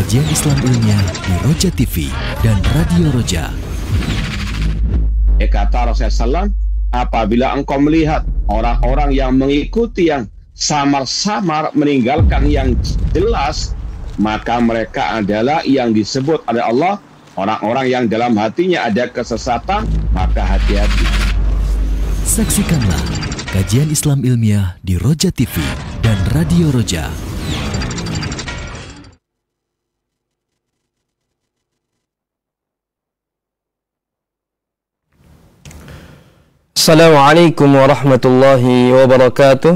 kajian Islam ilmiah di Roja TV dan Radio Roja. Kata Rasulullah SAW, apabila engkau melihat orang-orang yang mengikuti yang samar-samar meninggalkan yang jelas, maka mereka adalah yang disebut oleh Allah orang-orang yang dalam hatinya ada kesesatan, maka hati-hati. Saksikanlah kajian Islam ilmiah di Roja TV dan Radio Roja. Assalamualaikum warahmatullahi wabarakatuh.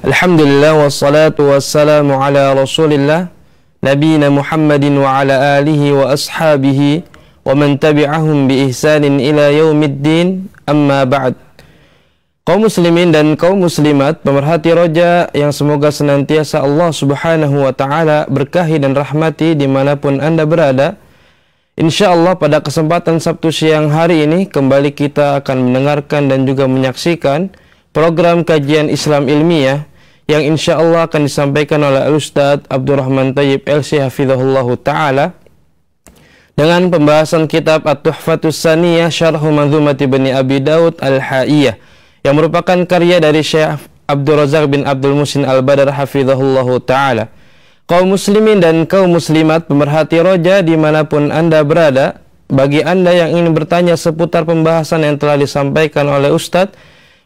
Alhamdulillah wassalatu wassalamu ala Rasulillah nabiyina Muhammadin wa ala alihi wa ashabihi wa man tabi'ahum bi ihsanin ila yaumiddin. Amma ba'd. Kaum muslimin dan kaum muslimat pemerhati Roja yang semoga senantiasa Allah Subhanahu wa taala berkahi dan rahmati dimanapun Anda berada. InsyaAllah pada kesempatan Sabtu siang hari ini kembali kita akan mendengarkan dan juga menyaksikan program kajian Islam ilmiah yang insyaAllah akan disampaikan oleh Al-Ustadz Abdurrahman Thayyib LC Hafizahullah Ta'ala dengan pembahasan kitab At-Tuhfatus Saniyah Syarhu Manzumati Bani Abi Daud Al-Ha'iyah yang merupakan karya dari Syekh Abdul Razak bin Abdul Muhsin Al-Badar Hafizahullah Ta'ala. Kaum muslimin dan kaum muslimat pemerhati Roja dimanapun Anda berada, bagi Anda yang ingin bertanya seputar pembahasan yang telah disampaikan oleh Ustadz,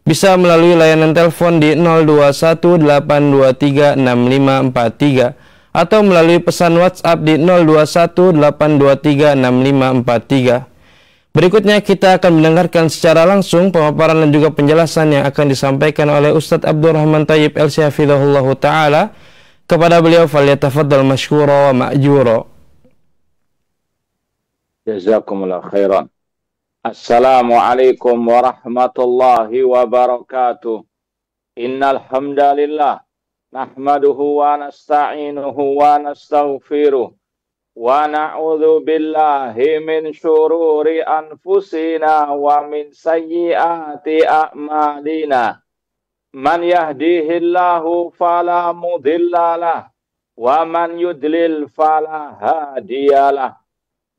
bisa melalui layanan telepon di 0218236543 atau melalui pesan WhatsApp di 0218236543. Berikutnya kita akan mendengarkan secara langsung pemaparan dan juga penjelasan yang akan disampaikan oleh Ustadz Abdurrahman Thayyib LC Hafizahullah Ta'ala. Kepada beliau falyatafaddal masykura wa ma'jura. Jazakumullah khairan. Assalamualaikum warahmatullahi wabarakatuh. Innal hamdalillah nahmaduhu wa nasta'inuhu wa nastaghfiruh wa na'udzu billahi min syururi anfusina wa min sayyiati a'malina. Man yahdihillahu fala mudhillalah wa man yudlil fala hadiyalah.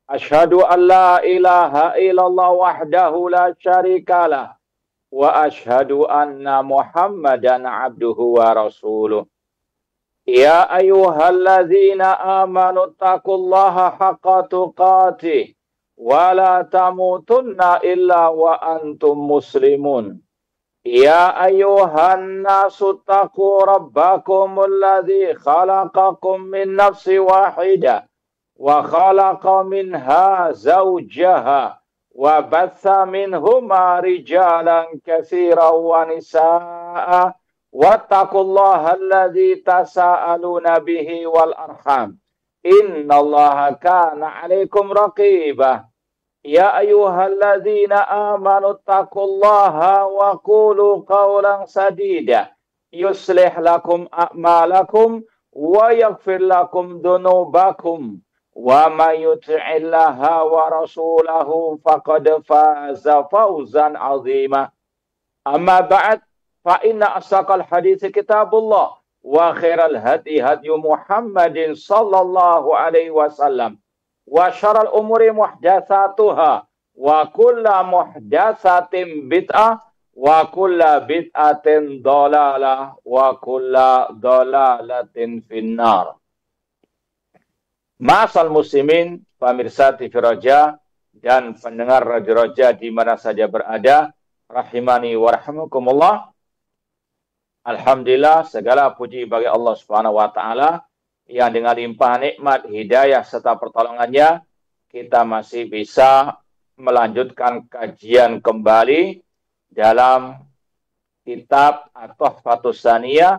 Asyhadu an la ilaha illallah wahdahu la syarikalah wa asyhadu anna Muhammadan abduhu wa rasuluh. Ya ayyuhalladzina amanu taqullaha haqqa tuqatih wa la tamutunna illa wa antum muslimun. Ya ayyuhan nasu taqu rabbakumul ladzi khalaqakum min nafsin wahidah wa khalaqa minha zawjaha wa batha minhuma rijalan katsiran wa nisaa'a wattaqullaha alladzi tasaaluna bihi wal arham innallaha kana 'alaikum raqibah. Ya ayyuhalladzina amanu taqullaha wa qulu qawlan sadida yuslih lakum a'malakum wa yaghfir lakum dhunubakum wa may yuti'illaha wa rasulahu faqad faza fawzan 'azima. Amma ba'd, fa inna asdaqal hadits kitabullah wa khairal hadi hadyu Muhammadin sallallahu alaihi wasallam. Wa syaral umuri muhdatsatuha wa kulla muhdatsatin bid'ah wa kulla bid'atin dhalalah wa kulla dhalalatin finnar. Ma'asal muslimin, pemirsa TV Roja dan pendengar Radio Roja di mana saja berada, rahimani wa rahimakumullah. Alhamdulillah, segala puji bagi Allah Subhanahu wa taala yang dengan limpah nikmat, hidayah, serta pertolongannya, kita masih bisa melanjutkan kajian kembali dalam kitab At-Tuhfatus Saniyah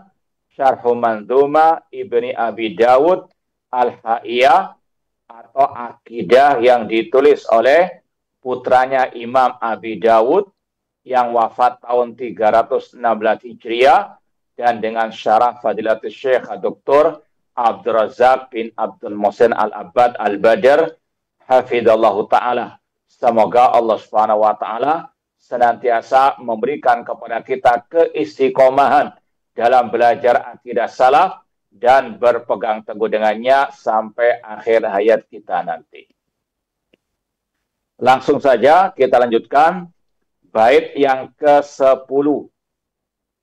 Syarhu Manzumah Ibni Abi Daud Al-Ha'iyah atau akidah yang ditulis oleh putranya Imam Abi Daud yang wafat tahun 316 Hijriah dan dengan syarah Fadilatul Syekh Dr. Abdul Razak bin Abdul Muhsin Al-Abbad Al-Badar Hafizallahu Ta'ala. Semoga Allah Subhanahu wa Ta'ala senantiasa memberikan kepada kita keistiqomahan dalam belajar akidah salaf dan berpegang teguh dengannya sampai akhir hayat kita nanti. Langsung saja kita lanjutkan bait yang ke-10.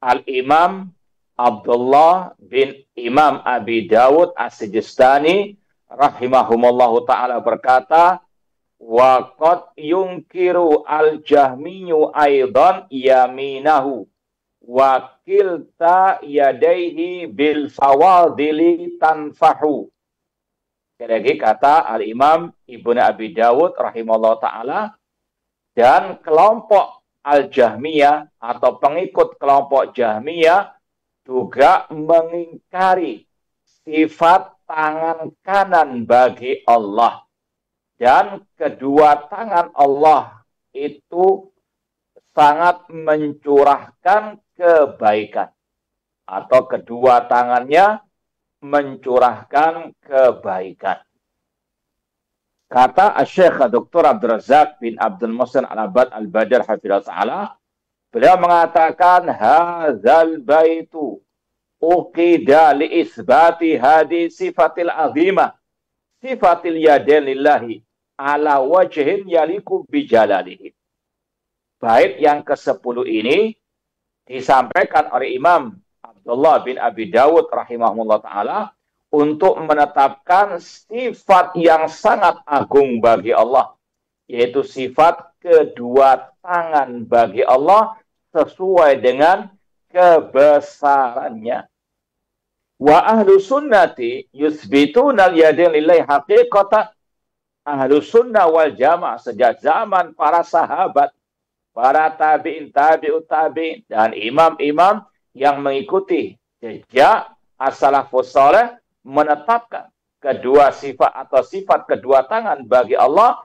Al-Imam Abdullah bin Imam Abi Dawud As-Sijistani rahimahumullahu ta'ala berkata, wa qad yunkiru al-jahmiyu aidan yaminahu wa kilta yadaihi bil fawadili tanfahu. Sekali lagi kata Al-Imam Ibnu Abi Dawud rahimahullahu ta'ala, dan kelompok Al-Jahmiyah atau pengikut kelompok Jahmiyah juga mengingkari sifat tangan kanan bagi Allah. Dan kedua tangan Allah itu sangat mencurahkan kebaikan. Atau kedua tangannya mencurahkan kebaikan. Kata Syekh Dr. Abdul Razak bin Abdul Muhsin Al-Abad Al-Badr hafizahullah ta'ala, beliau mengatakan hadzal baitu uqida li isbati hadi sifatil azimah sifatil yadain lillahi ala wajhin yaliku bijalalihi. Bait yang ke-10 ini disampaikan oleh Imam Abdullah bin Abi Dawud rahimahullah ta'ala untuk menetapkan sifat yang sangat agung bagi Allah, yaitu sifat kedua tangan bagi Allah sesuai dengan kebesarannya. Wa ahlu sunnati yusbituna al-yadain lillahi haqiqatan. Ahlu sunnah wal jamaah sejak zaman para sahabat, para tabi'in, tabi'ut tabi'in, dan imam-imam yang mengikuti jejak as-salafus saleh menetapkan kedua sifat atau sifat kedua tangan bagi Allah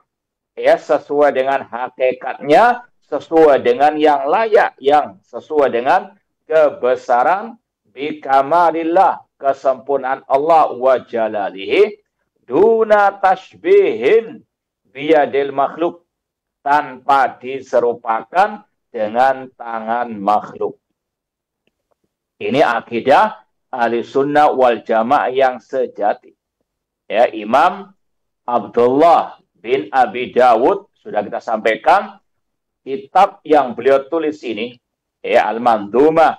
ya sesuai dengan hakikatnya, sesuai dengan yang layak, yang sesuai dengan kebesaran bikamalillah, kesempurnaan Allah wa jalalihi, duna tashbihin biyadil makhluk, tanpa diserupakan dengan tangan makhluk. Ini akidah ahli sunnah wal jamaah yang sejati. Ya, Imam Abdullah bin Abi Dawud sudah kita sampaikan, kitab yang beliau tulis ini, ya, Al-Mandhumah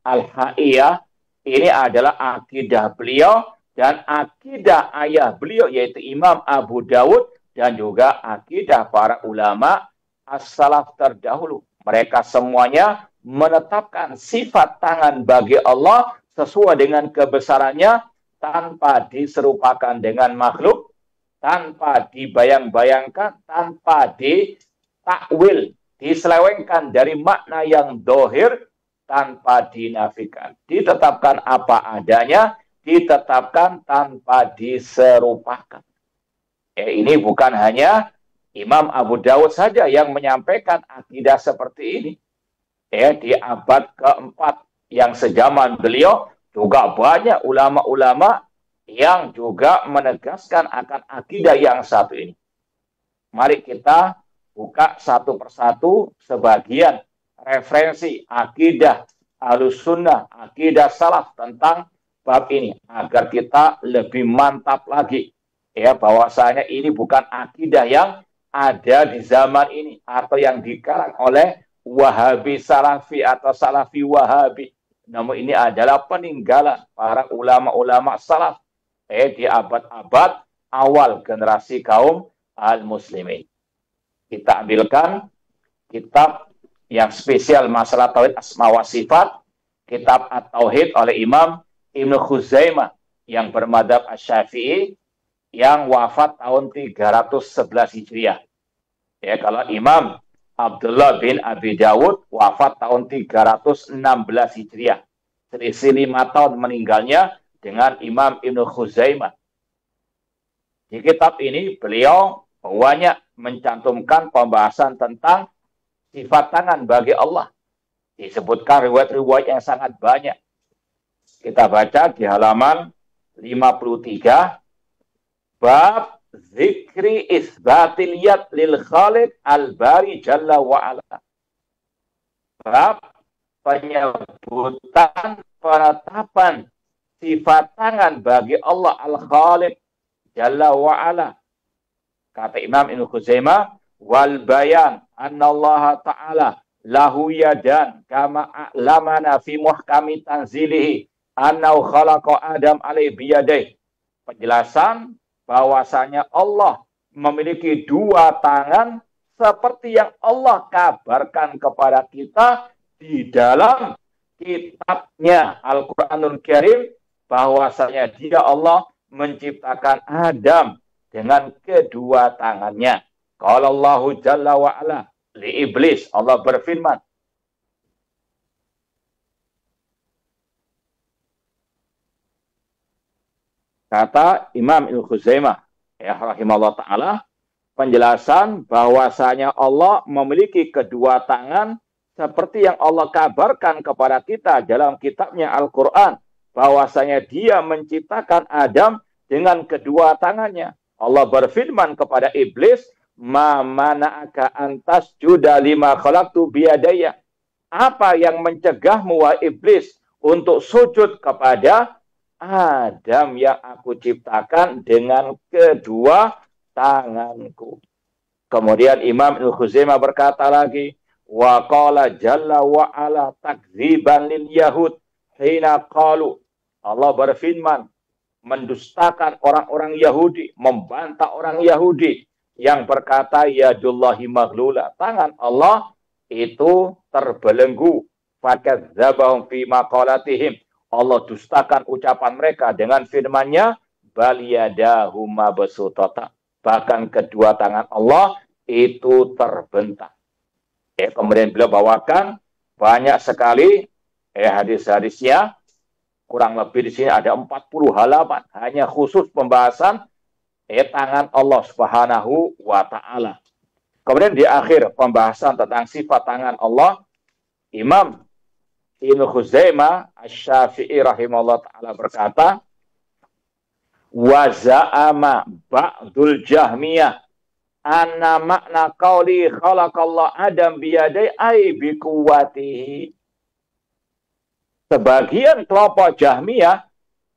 Al-Ha'iyah, ini adalah akidah beliau dan akidah ayah beliau, yaitu Imam Abu Dawud, dan juga akidah para ulama as-salaf terdahulu. Mereka semuanya menetapkan sifat tangan bagi Allah sesuai dengan kebesarannya, tanpa diserupakan dengan makhluk, tanpa dibayang-bayangkan, tanpa ditakwil, diselewengkan dari makna yang dohir, tanpa dinafikan. Ditetapkan apa adanya, ditetapkan tanpa diserupakan. Ini bukan hanya Imam Abu Dawud saja yang menyampaikan akidah seperti ini. Di abad keempat yang sejaman beliau juga banyak ulama-ulama yang juga menegaskan akan akidah yang satu ini. Mari kita buka satu persatu sebagian referensi akidah Ahlus Sunnah, akidah salaf tentang bab ini agar kita lebih mantap lagi ya bahwasanya ini bukan akidah yang ada di zaman ini atau yang dikarang oleh Wahabi Salafi atau Salafi Wahabi. Namun ini adalah peninggalan para ulama-ulama salaf di abad-abad awal generasi kaum al-muslimin. Kita ambilkan kitab yang spesial masalah tauhid asma wa sifat, kitab At-Tauhid oleh Imam Ibnu Khuzaimah yang bermadzhab Asy-Syafi'i yang wafat tahun 311 Hijriah. Ya, kalau Imam Abdullah bin Abi Dawud wafat tahun 316 Hijriah. Selisih 5 tahun meninggalnya dengan Imam Ibnu Khuzaimah. Di kitab ini beliau banyak mencantumkan pembahasan tentang sifat tangan bagi Allah. Disebutkan riwayat-riwayat yang sangat banyak. Kita baca di halaman 53. Bab zikri isbatil yad lil khaliq al-bari jalla wa'ala. Bab penyebutan penetapan sifat tangan bagi Allah Al-Khaliq Jalla wa'ala. Kata Imam Ibnu Khuzaimah, wal bayan anna Allah Ta'ala lahu yadan kama a'lamana fi muhkami tanzilihi annahu khalaqa Adam alaihi biyadaihi. Penjelasan bahwasanya Allah memiliki dua tangan seperti yang Allah kabarkan kepada kita di dalam kitabnya Al-Quranul Karim, bahwasanya dia Allah menciptakan Adam dengan kedua tangannya. Qala Allahu Jalla wa Ala li Iblis, Allah berfirman, kata Imam Ibnu Khuzaimah ya rahimahullah ta'ala, penjelasan bahwasanya Allah memiliki kedua tangan seperti yang Allah kabarkan kepada kita dalam kitabnya Al-Quran, bahwasanya dia menciptakan Adam dengan kedua tangannya. Allah berfirman kepada Iblis, ma mana'aka antas juda lima khalaqtu biyadaya. Apa yang mencegahmu wahai Iblis untuk sujud kepada Adam yang aku ciptakan dengan kedua tanganku. Kemudian Imam Ibnu Khuzaimah berkata lagi, wa qala jalla wa ala takdziban lil yahud hina qalu. Allah berfirman mendustakan orang-orang Yahudi, membantah orang Yahudi yang berkata yadullahi maghlula, tangan Allah itu terbelenggu. Fakadzabahum fi maqalatihim, Allah dustakan ucapan mereka dengan firman-Nya, bal yadahu mabsutata, bahkan kedua tangan Allah itu terbentak. Kemudian beliau bawakan banyak sekali hadis-hadisnya, kurang lebih di sini ada 40 halaman hanya khusus pembahasan tangan Allah Subhanahu wa taala. Kemudian di akhir pembahasan tentang sifat tangan Allah, Imam Ibnu Khuzaimah Asy-Syafi'i rahimahullah ta'ala berkata, wa za'ama ba'dul Jahmiyah anna makna qauli khalaqallahu Adam biyadai ay biquwwatihi. Sebagian kelompok Jahmiyah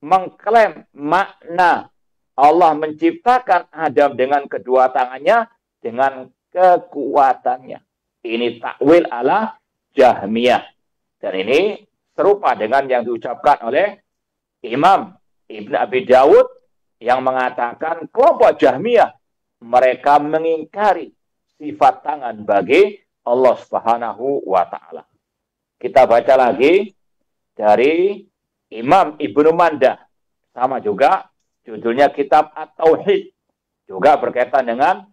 mengklaim makna Allah menciptakan Adam dengan kedua tangannya dengan kekuatannya. Ini takwil ala Jahmiyah. Dan ini serupa dengan yang diucapkan oleh Imam Ibn Abi Dawud yang mengatakan kelompok Jahmiyah mereka mengingkari sifat tangan bagi Allah Subhanahu wa taala. Kita baca lagi dari Imam Ibnu Mandah, sama juga judulnya kitab At-Tauhid, juga berkaitan dengan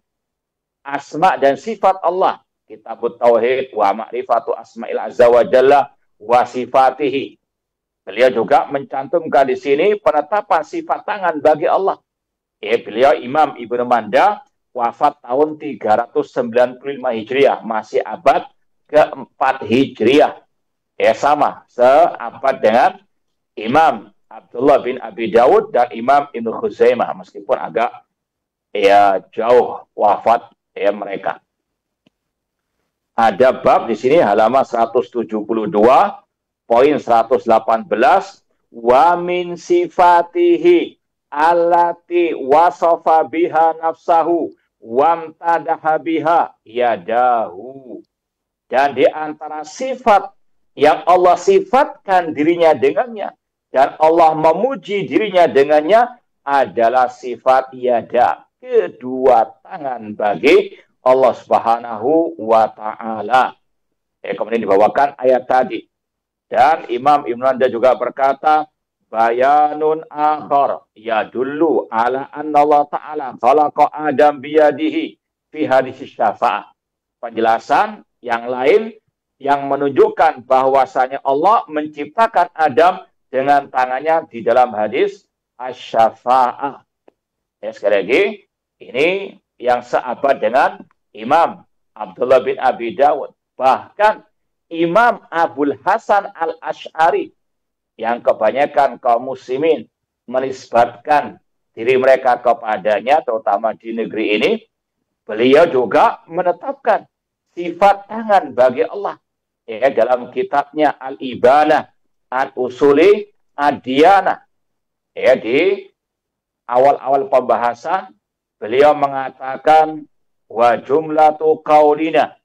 asma dan sifat Allah. Kitab At-Tauhid wa ma'rifatu asma'il azza wa jalla wa sifatihi. Beliau juga mencantumkan di sini penetapan sifat tangan bagi Allah. Beliau Imam Ibnu Manda wafat tahun 395 Hijriah, masih abad keempat Hijriah. Sama seabad dengan Imam Abdullah bin Abi Dawud dan Imam Ibnu Khuzaimah, meskipun agak jauh wafat mereka. Ada bab di sini halaman 172 poin 118, wa min sifatihi allati wasafa biha nafsahu wamtadaha biha yadahu. Dan di antara sifat yang Allah sifatkan dirinya dengannya dan Allah memuji dirinya dengannya adalah sifat yada, kedua tangan bagi Allah Subhanahu wa ta'ala. Kemudian dibawakan ayat tadi. Dan Imam Ibnu Manda juga berkata, bayanun akhar yadullu ala anna Allah ta'ala khalaqa Adam biyadihi fi hadis syafa'ah. Penjelasan yang lain yang menunjukkan bahwasanya Allah menciptakan Adam dengan tangannya di dalam hadis asy-syafa'ah. Sekali lagi, ini yang seabad dengan Imam Abdullah bin Abi Dawud. Bahkan Imam Abul Hasan Al-Asy'ari, yang kebanyakan kaum muslimin menisbatkan diri mereka kepadanya, terutama di negeri ini, beliau juga menetapkan sifat tangan bagi Allah. Dalam kitabnya Al-Ibanah Al-Usuli Ad-Diyanah. Ya, di awal-awal pembahasan beliau mengatakan wa jumlatu qaulina.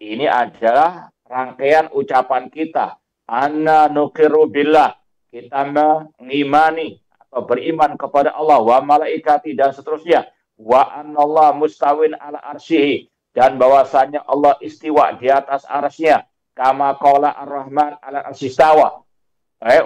Ini adalah rangkaian ucapan kita. Anna nuqiru billah. Kita mengimani atau beriman kepada Allah wa malaikati dan seterusnya. Wa anallah mustawin ala arsyihi. Dan bahwasanya Allah istiwa di atas arsy-Nya. Kama qala ar-Rahman ala arsyistawa.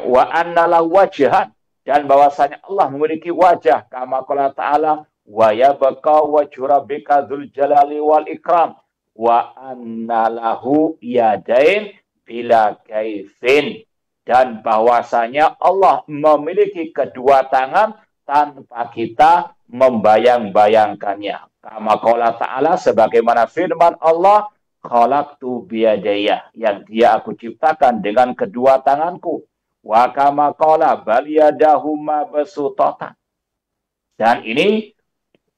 Wa annalahu wajhan. Dan bahwasanya Allah memiliki wajah. Kama qala ta'ala wa yabqa wajhu rabbika dzul jalali wal ikram. Wa annalahu yadain bila kaifin. Dan bahwasanya Allah memiliki kedua tangan tanpa kita membayang-bayangkannya. Kama qala ta'ala, sebagaimana firman Allah, khalaqtu biyadaya, yang dia aku ciptakan dengan kedua tanganku. Wa kama qala bal yadahu mabsutatan. Dan ini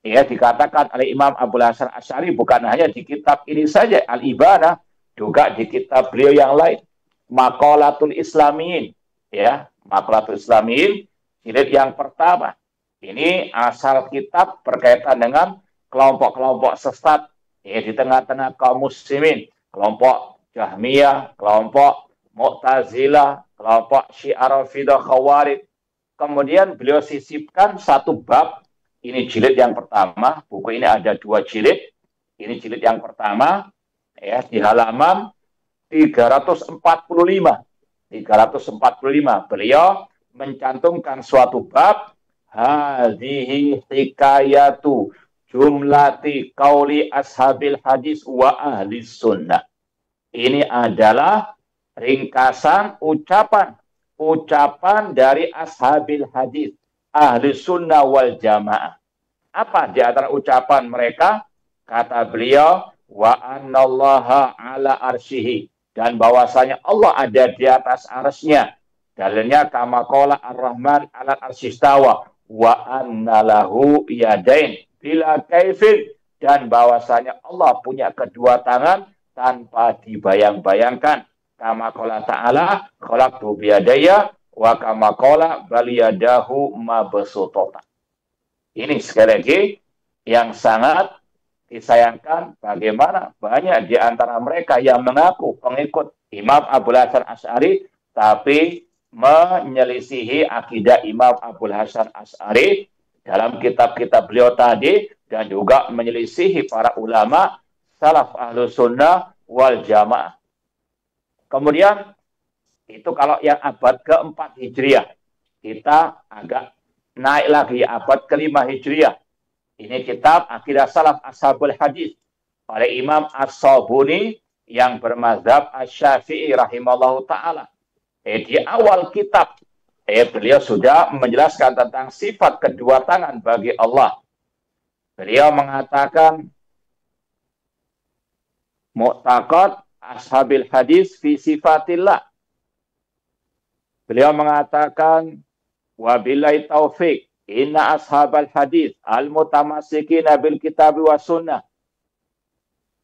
ya dikatakan oleh Imam Abul Hasan Asy'ari bukan hanya di kitab ini saja, Al-Ibanah, juga di kitab beliau yang lain. Maqalatul Islamiyin, ya, Maqalatul Islamiyin, jilid yang pertama. Ini asal kitab berkaitan dengan kelompok-kelompok sesat ya di tengah-tengah kaum muslimin, kelompok Jahmiyah, kelompok Mu'tazilah, kelompok Syiah Rafidah Khawarij. Kemudian beliau sisipkan satu bab, ini jilid yang pertama, buku ini ada 2 jilid. Ini jilid yang pertama ya di halaman 345. Beliau mencantumkan suatu bab, hadhihi hikayatu jumlati qauli ashabil hadis wa ahli sunnah. Ini adalah ringkasan ucapan dari ashabil hadis, ahli sunnah wal jamaah. Apa di antara ucapan mereka? Kata beliau, wa annallaha ala arsyihi, dan bahwasanya Allah ada di atas arsy-Nya. Dalilnya kama qala ar-Rahman ala arsyistawa wa annalahu yadain bila kaifin, dan bahwasanya Allah punya kedua tangan tanpa dibayang-bayangkan. Kama qala ta'ala khalaqtu biyadaya wa kama qala bal yadahu mabsutatan. Ini sekali lagi yang sangat disayangkan, bagaimana banyak di antara mereka yang mengaku pengikut Imam Abul Hasan Asy'ari tapi menyelisihi akidah Imam Abul Hasan Asy'ari dalam kitab-kitab beliau tadi, dan juga menyelisihi para ulama salaf ahlu sunnah wal jamaah. Kemudian itu kalau yang abad ke-4 Hijriah, kita agak naik lagi abad ke-5 Hijriah. Ini kitab Aqidah Salaf Ashabul Hadis oleh Imam As-Sabuni yang bermazhab Asy-Syafi'i rahimallahu ta'ala. Di awal kitab, beliau sudah menjelaskan tentang sifat kedua tangan bagi Allah. Beliau mengatakan, mu'taqad ashabil hadis fi sifatillah. Beliau mengatakan, wabillahi taufiq, inna ashabal hadis al-mutamassikina bil kitabi wa sunnah.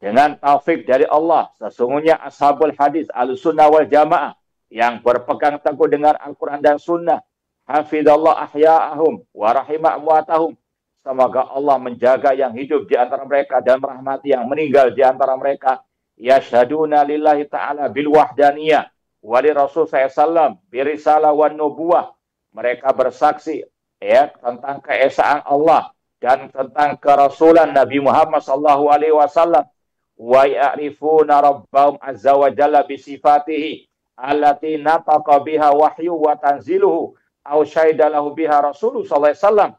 Dengan taufik dari Allah, sesungguhnya ashabul hadis al-sunnah wal jamaah yang berpegang teguh dengan Al-Quran dan Sunnah. Hafidallah ahya'ahum wa rahimah amwatahum. Semoga Allah menjaga yang hidup di antara mereka dan merahmati yang meninggal di antara mereka. Yashhaduna lillahi ta'ala bil wahdaniyah wali Rasul SAW birisalah wan nubuwah. Mereka bersaksi ya tentang keesaan Allah dan tentang kerasulan Nabi Muhammad SAW. Wa ya'rifuna rabbahum azza wa jalla bisifatihi allati nataqa biha wahyu wa tanziluhu aw syaidalahu biha Rasulullah sallallahu alaihi wasallam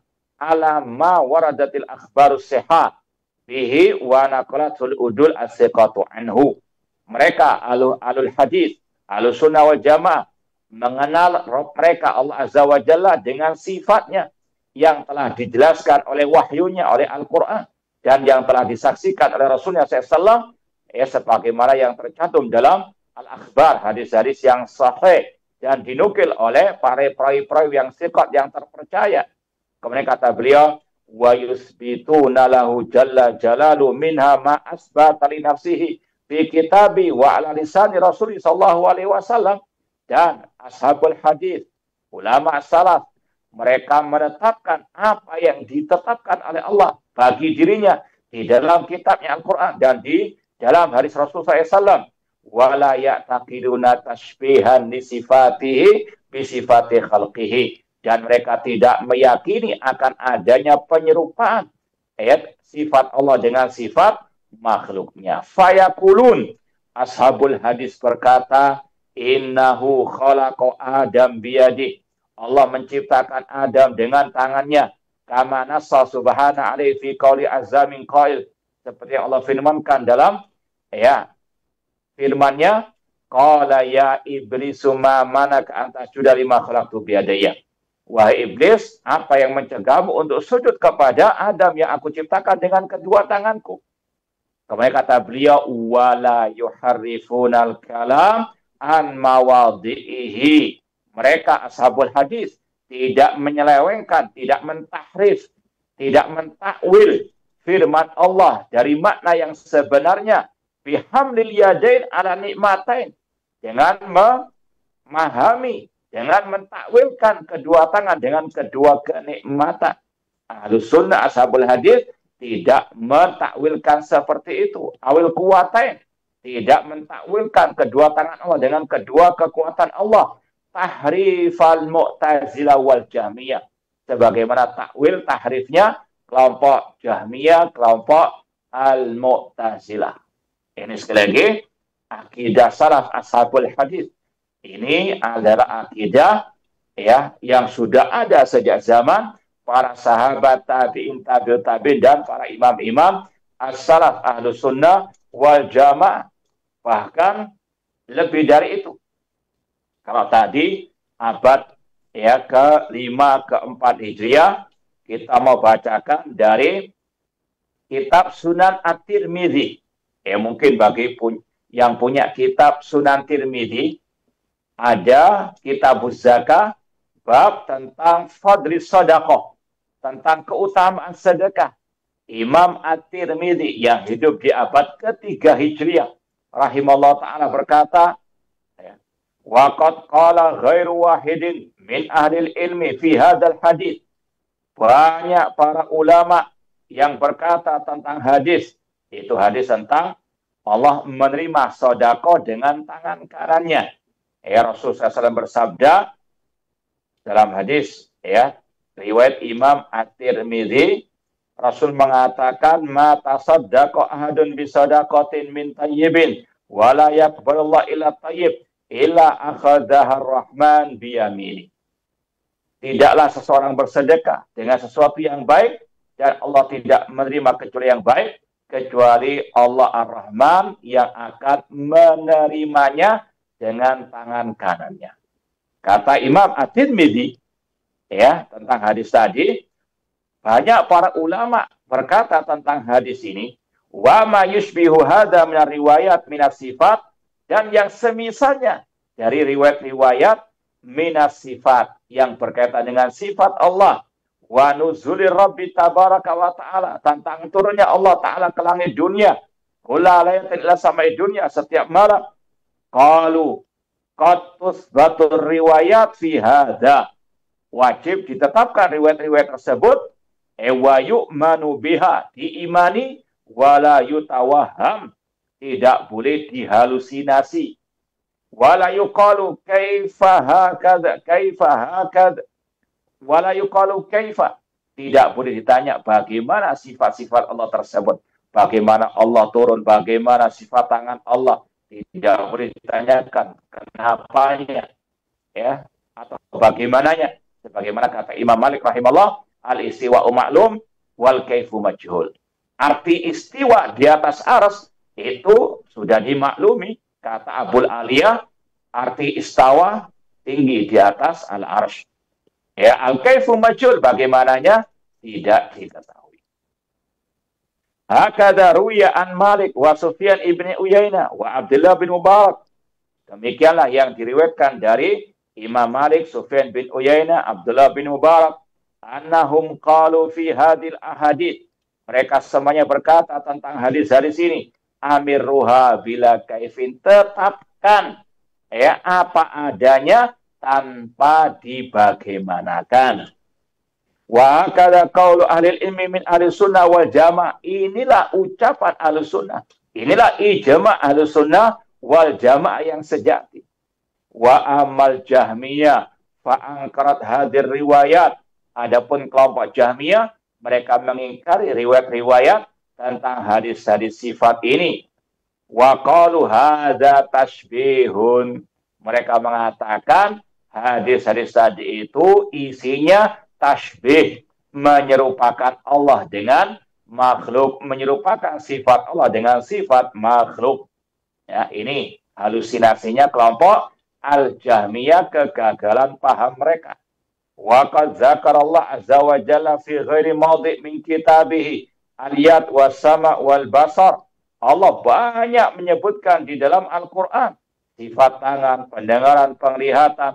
ala ma waradatil akhbarus sihah bihi wa naqalatul udul as-siqatu anhu. Mereka alul hadis, alus sunnah wal jamaah mengenal Rabb mereka Allah azza wa jalla dengan sifatnya yang telah dijelaskan oleh wahyunya, oleh Al-Quran, dan yang telah disaksikan oleh Rasulnya SAW, sebagaimana yang tercantum dalam Al-Akhbar, hadis-hadis yang sahih, dan dinukil oleh para perawi-perawi yang siqat, yang terpercaya. Kemudian kata beliau, wa yusbituna lahu jalla jalalu minha ma asbata li nafsihi fi kitabi wa ala lisani Rasulullah sallallahu alaihi wasallam. Dan ashabul hadis, ulama salaf mereka menetapkan apa yang ditetapkan oleh Allah bagi dirinya di dalam kitabnya Al-Quran dan di dalam hadis Rasulullah SAW. Wala ya'taqiduna tashbihan li sifatihi bi sifati khalqihi. Dan mereka tidak meyakini akan adanya penyerupaan sifat Allah dengan sifat makhluknya. Fayakulun, ashabul hadis berkata, innahu khalaqa Adam biyadi. Allah menciptakan Adam dengan tangannya. Kama nassa subhana alaihi fi qawli azzamin qail. Seperti yang Allah firmankan dalam firman-Nya, qala ya iblisu ma manaka an tasjuda lima khalaqtu biyadayya. Wahai iblis, apa yang mencegahmu untuk sujud kepada Adam yang aku ciptakan dengan kedua tanganku? Kemudian kata beliau, wala yuharrifunal kalam an mawadhihi. Mereka ashabul hadis tidak menyelewengkan, tidak mentahrif, tidak mentakwil firman Allah dari makna yang sebenarnya. Bihamlil yadain ala nikmatain. Dengan memahami, dengan mentakwilkan kedua tangan dengan kedua kenikmatan. Ahlus sunnah ashabul hadis tidak mentakwilkan seperti itu. Awil kuwatain. Tidak mentakwilkan kedua tangan Allah dengan kedua kekuatan Allah. Tahrifal mu'tazilah wal jahmiyah. Sebagaimana takwil tahrifnya kelompok jahmiyah, kelompok al-mu'tazilah. Ini sekali lagi akidah salaf ashabul hadis. Ini adalah akidah yang sudah ada sejak zaman para sahabat tabi'in, tabi'ut tabi'in dan para imam-imam as-salaf ahlus sunnah wal jamaah. Bahkan lebih dari itu. Kalau tadi abad ke-5 ke-4 Hijriah, kita mau bacakan dari kitab Sunan At-Tirmidzi. Mungkin bagi yang punya kitab Sunan Tirmidzi, ada kitab Zakah, bab tentang fadli sedekah, tentang keutamaan sedekah. Imam At-Tirmidzi yang hidup di abad ke-3 Hijriah, rahimallahu ta'ala berkata, waqad qala ghairu wahidin min ahlil ilmi fi hadzal hadis. Banyak para ulama yang berkata tentang hadis. Itu hadis tentang Allah menerima sedekah dengan tangan kanannya. Rasulullah SAW bersabda dalam hadis riwayat Imam At-Tirmidzi, Rasul mengatakan ma tasaddaqa ahadun bi sadaqatin min tayyibin wa la yaqbalullahu illa tayyib illa akhadhaha ar-rahman bi yamini. Tidaklah seseorang bersedekah dengan sesuatu yang baik dan Allah tidak menerima kecuali yang baik, kecuali Allah Ar-Rahman yang akan menerimanya dengan tangan kanannya. Kata Imam At-Tirmidzi tentang hadis tadi, banyak para ulama berkata tentang hadis ini, wa ma yushbihu hadza min riwayat min sifat, dan yang semisalnya dari riwayat-riwayat minas sifat yang berkaitan dengan sifat Allah. Wa nuzulir rabbi tabaraka wa ta'ala, tentang turunnya Allah Ta'ala ke langit dunia. Kula layatin ila samai dunia, setiap malam. Qalu qad tusbatur riwayat fi hadza. Wajib ditetapkan riwayat-riwayat tersebut. Wa yu'manu biha, diimani. Wala yutawaham, tidak boleh dihalusinasi. Wala yuqalu kaifa hakadha, kaifa hakadha. Wala yuqalu kaifa, tidak boleh ditanya bagaimana sifat-sifat Allah tersebut. Bagaimana Allah turun, bagaimana sifat tangan Allah. Tidak boleh ditanyakan kenapanya, atau bagaimananya. Sebagaimana kata Imam Malik rahimahullah, al-istiwa'u ma'lum wal kaifu majhul. Arti istiwa di atas arsy itu sudah dimaklumi. Kata Abul Aliyah, arti istawa tinggi di atas al-arsy. Al-kaifu majhul, bagaimananya tidak diketahui. Hakadha ruwiya an Malik wa Sufyan ibn Uyainah wa Abdullah bin Mubarak. Demikianlah yang diriwayatkan dari Imam Malik, Sufyan bin Uyainah, Abdullah bin Mubarak, annahum qalu fi hadil ahadith. Mereka semuanya berkata tentang hadis-hadis ini, amirruha bila kaifin, tetapkan apa adanya tanpa dibagaimanakan. Wa kada qaulu ahli ilmi min ahli sunnah wal jamaah. Inilah ucapan ahli sunnah. Inilah ijma' ahli sunnah wal jamaah yang sejati. Wa amal jahmiyah fa'angkarat hadir riwayat. Adapun kelompok Jahmiyah, mereka mengingkari riwayat-riwayat tentang hadis-hadis sifat ini. Wa qalu hadza tashbihun. Mereka mengatakan hadis-hadis tadi itu isinya tashbih, menyerupakan Allah dengan makhluk, menyerupakan sifat Allah dengan sifat makhluk. Ya, ini halusinasinya kelompok Al-Jahmiyah, kegagalan paham mereka. Wa qad zakarallah azza wa jalla fi ghairi mawdi' min kitabih al-yad was sama' wal basar. Allah banyak menyebutkan di dalam Al-Qur'an sifat tangan, pendengaran, penglihatan.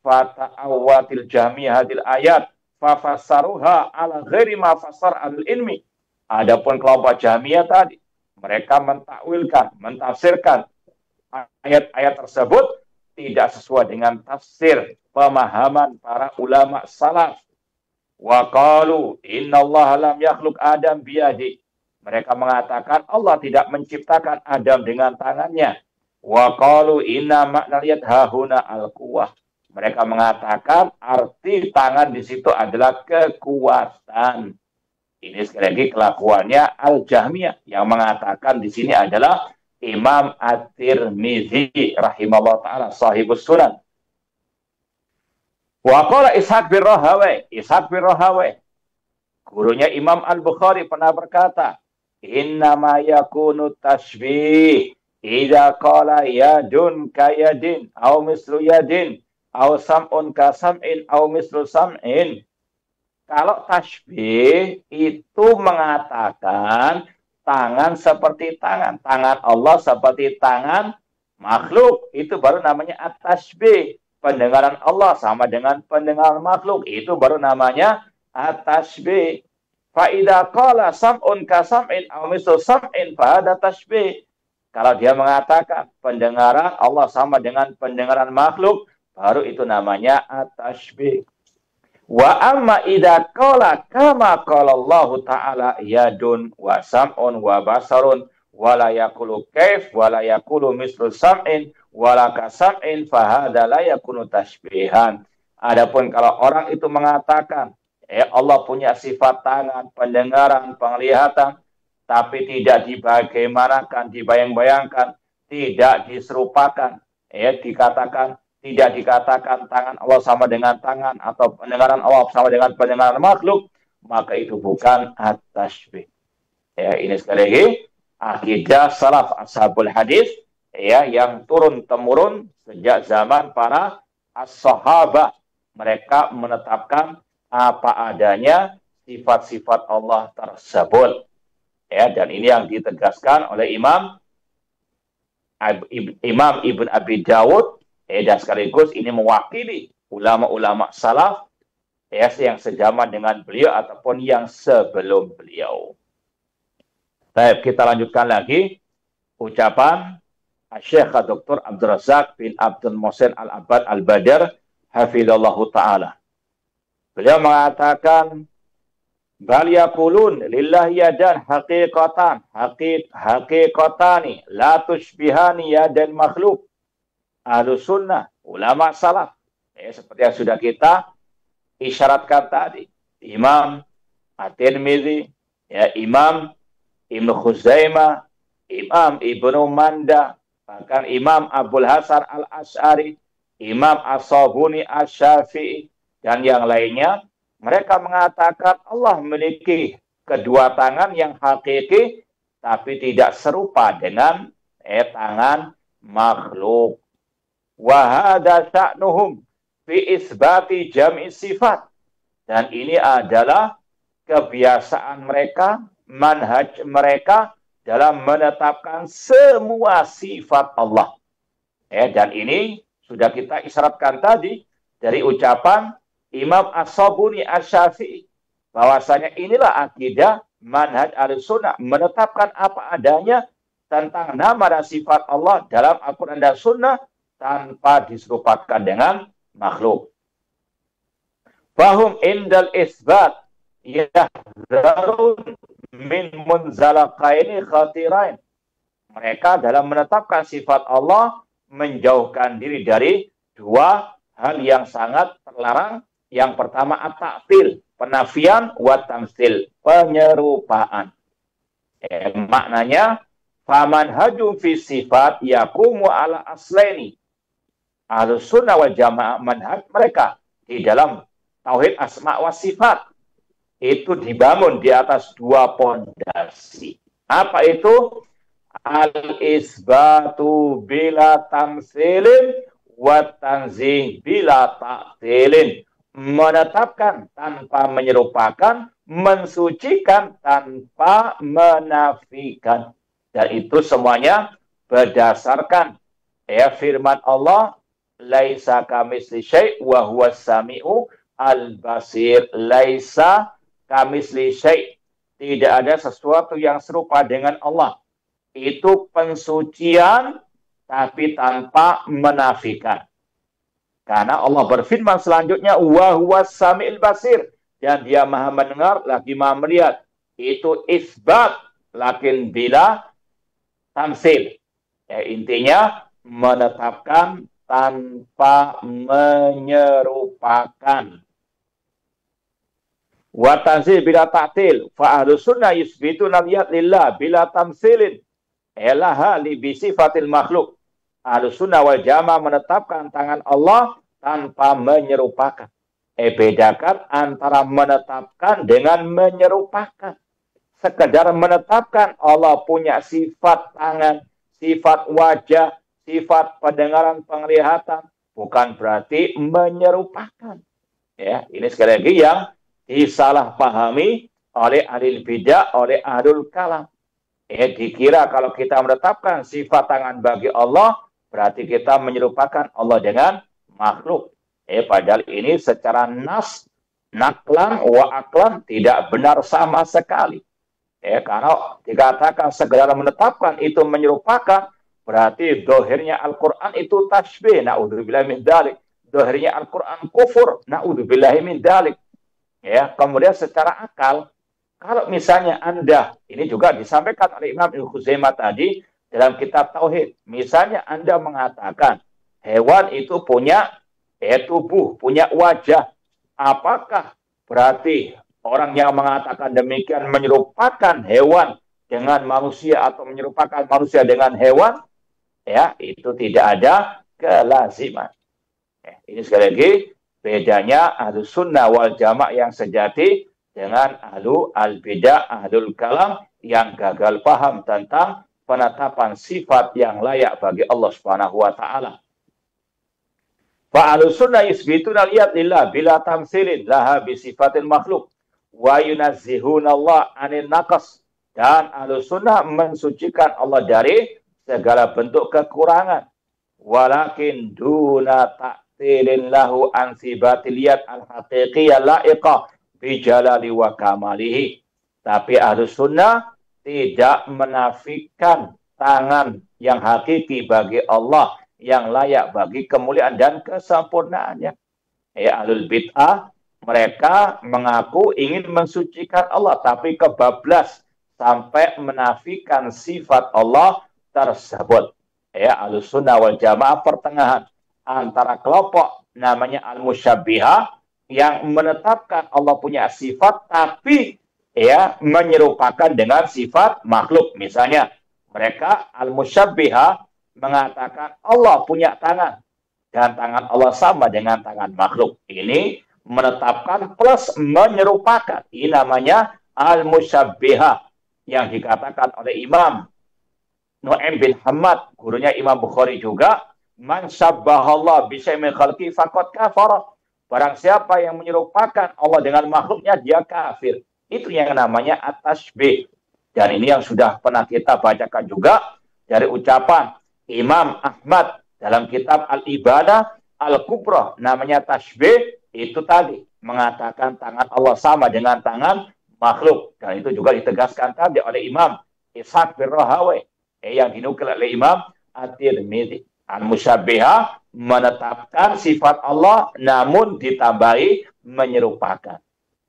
Fata'awatil Jahmiyah hadil ayat fafassaruha ala ghairi ma fassar al-ilmi. Adapun kelompok Jahmiyah tadi, mereka mentakwilkan, mentafsirkan ayat-ayat tersebut tidak sesuai dengan tafsir pemahaman para ulama salaf. Wa qalu innallaha lam yakhluq Adam biyadi. Mereka mengatakan Allah tidak menciptakan Adam dengan tangannya. Wa qalu inna ma'nal yad hahuna al-quwwah. Mereka mengatakan arti tangan di situ adalah kekuatan. Ini sekali lagi kelakuannya Al-Jahmiyah yang mengatakan di sini adalah Imam At-Tirmidzi rahimahullah taala sahibus sunan. Wa qala Ishaq bin Rahawai, gurunya Imam Al-Bukhari pernah berkata, "Inna ma yakunu tashbih idza qala yadun kayadin aw mislu yadin aw sam'un ka sam'in aw mislu sam'in." Kalau tashbih itu mengatakan tangan seperti tangan Allah seperti tangan makhluk, itu baru namanya at-tashbih. Pendengaran Allah sama dengan pendengaran makhluk, itu baru namanya at-tashbih. Fa idza qala sam'un ka sam'in aw mislu sam'in fa hada tashbih. Kalau dia mengatakan pendengaran Allah sama dengan pendengaran makhluk, baru itu namanya at-tashbih. Wa amma idza qala kama qala Allah taala yadun wa sam'un wa basarun wa la yaqulu kaif wa la yaqulu mislu sam'in wa la ka sam'in fa hadza la yakunu tashbihan. Adapun kalau orang itu mengatakan Allah punya sifat tangan, pendengaran, penglihatan, tapi tidak dibagaimanakan, dibayang-bayangkan, tidak diserupakan, tidak dikatakan tangan Allah sama dengan tangan atau pendengaran Allah sama dengan pendengaran makhluk, maka itu bukan at-tashbih. Ya, ini sekali lagi akidah salaf ashabul hadis yang turun temurun sejak zaman para as-sahabah. Mereka menetapkan apa adanya sifat-sifat Allah tersebut. Ya, dan ini yang ditegaskan oleh Imam Ibn Abi Dawud. Dan sekaligus ini mewakili ulama-ulama salaf yang sejaman dengan beliau ataupun yang sebelum beliau. Baik, kita lanjutkan lagi ucapan Syekh Dr. Abdul Razak bin Abdul Muhsin Al-Abbad Al-Badr hafizallahu taala. Beliau mengatakan bal yaqulun lillahi yadan haqiqatani la tushbihani yadan makhluk. Ahlus sunnah, ulama salaf, seperti yang sudah kita isyaratkan tadi, Imam At-Tirmidzi, Imam Ibnu Khuzaimah, Imam Ibnu Manda, bahkan Imam Abul Hasan Al-Asy'ari, Imam As-Sabuni Asy-Syafi'i, dan yang lainnya, mereka mengatakan Allah memiliki kedua tangan yang hakiki, tapi tidak serupa dengan tangan makhluk. Wahada sya'nuhum fi isbati jam'i sifat. Dan ini adalah kebiasaan mereka, manhaj mereka dalam menetapkan semua sifat Allah. Dan ini sudah kita isyaratkan tadi dari ucapan Imam As-Sabuni Asy-Syafi'i, bahwasanya inilah akidah manhaj Ahlussunnah, menetapkan apa adanya tentang nama dan sifat Allah dalam Al-Quran dan Sunnah tanpa diserupakan dengan makhluk. Fahum indal isbat yahdharun min munzalaqaini khatirain. Mereka dalam menetapkan sifat Allah menjauhkan diri dari dua hal yang sangat terlarang. Yang pertama at-ta'til, penafian, wa tamtsil, penyerupaan. Maknanya faman hajum fi sifat yaqumu ala aslaini. Ahlus sunnah wal jamaah manhaj mereka di dalam tauhid asma wa sifat itu dibangun di atas dua pondasi. Apa itu? Al-isbatu bila tamtsilin wa tanzih bila ta'tilin. Menetapkan tanpa menyerupakan, mensucikan tanpa menafikan. Dan itu semuanya berdasarkan firman Allah, laisa kamitsli syai' wa huwas sami'u al-basir. Laisa kamitsli syai', tidak ada sesuatu yang serupa dengan Allah. Itu pensucian tapi tanpa menafikan. Karena Allah berfirman selanjutnya, wa huwas sami'ul basir, dan dia maha mendengar lagi maha melihat. Itu isbat lakin bila tamtsil. Intinya menetapkan tanpa menyerupakan. Wa tanzil bila ta'til. Fa ahlus sunnah yusbituna liyat lillah bila tamtsilin. Elaha li bisifatil makhluk. Ahlus sunnah wal jamaah menetapkan tangan Allah tanpa menyerupakan. Bedakan antara menetapkan dengan menyerupakan. Sekedar menetapkan Allah punya sifat tangan, sifat wajah, sifat pendengaran, penglihatan, bukan berarti menyerupakan. Ya, ini sekali lagi yang disalahpahami oleh ahli bidah, oleh ahlul kalam. Dikira kalau kita menetapkan sifat tangan bagi Allah, berarti kita menyerupakan Allah dengan makhluk. Padahal ini secara nas, naklan, wa aklan tidak benar sama sekali. Karena dikatakan segala menetapkan itu menyerupakan, berarti dohirnya Al-Quran itu tasbih. Na'udzubillah min dalik. Dohirnya Al-Quran kufur. Na'udzubillah min dalik. Kemudian secara akal, kalau misalnya Anda, ini juga disampaikan oleh Imam Ibnu Khuzaimah tadi, dalam kitab Tauhid, misalnya Anda mengatakan hewan itu punya tubuh, punya wajah. Apakah berarti orang yang mengatakan demikian menyerupakan hewan dengan manusia atau menyerupakan manusia dengan hewan? Itu tidak ada kelaziman. Ini sekali lagi bedanya ahlus sunnah wal jamaah yang sejati dengan ahlu al-bidah, ahlul kalam yang gagal paham tentang penetapan sifat yang layak bagi Allah Subhanahu wa taala. Fa ahlus sunnah yusbituna liyat lillah bila tamtsilin laha bi sifatil makhluk wa yunazzihuna Allah 'anil naqas, dan ahlus sunnah mensucikan Allah dari segala bentuk kekurangan. Walakin duna ta'tilin lahu an sifatil yad al-haqiqiyyah la'iqah bi jalali wa kamalihi. Tapi ahlus sunnah tidak menafikan tangan yang hakiki bagi Allah, yang layak bagi kemuliaan dan kesempurnaannya. Ahlul bid'ah, mereka mengaku ingin mensucikan Allah, tapi kebablas sampai menafikan sifat Allah tersebut. Ahlus sunnah wal jamaah pertengahan antara kelompok namanya al-musyabbihah yang menetapkan Allah punya sifat, tapi menyerupakan dengan sifat makhluk. Misalnya, mereka al-musyabbihah mengatakan Allah punya tangan dan tangan Allah sama dengan tangan makhluk. Ini menetapkan plus menyerupakan. Ini namanya al-musyabbihah yang dikatakan oleh Imam Nu'aim bin Hamad, gurunya Imam Bukhari juga, man syabbahallah bi syai'in min khalqi faqad kafara. Barang siapa yang menyerupakan Allah dengan makhluknya, dia kafir. Itu yang namanya at-tashbih. Dan ini yang sudah pernah kita bacakan juga dari ucapan Imam Ahmad dalam kitab Al-Ibadah Al-Kubra. Namanya tashbih, itu tadi mengatakan tangan Allah sama dengan tangan makhluk. Dan itu juga ditegaskan tadi oleh Imam Ishaq bin Rahawai yang dinukil oleh Imam At-Tirmidzi. Al-musyabbihah menetapkan sifat Allah namun ditambahi menyerupakan.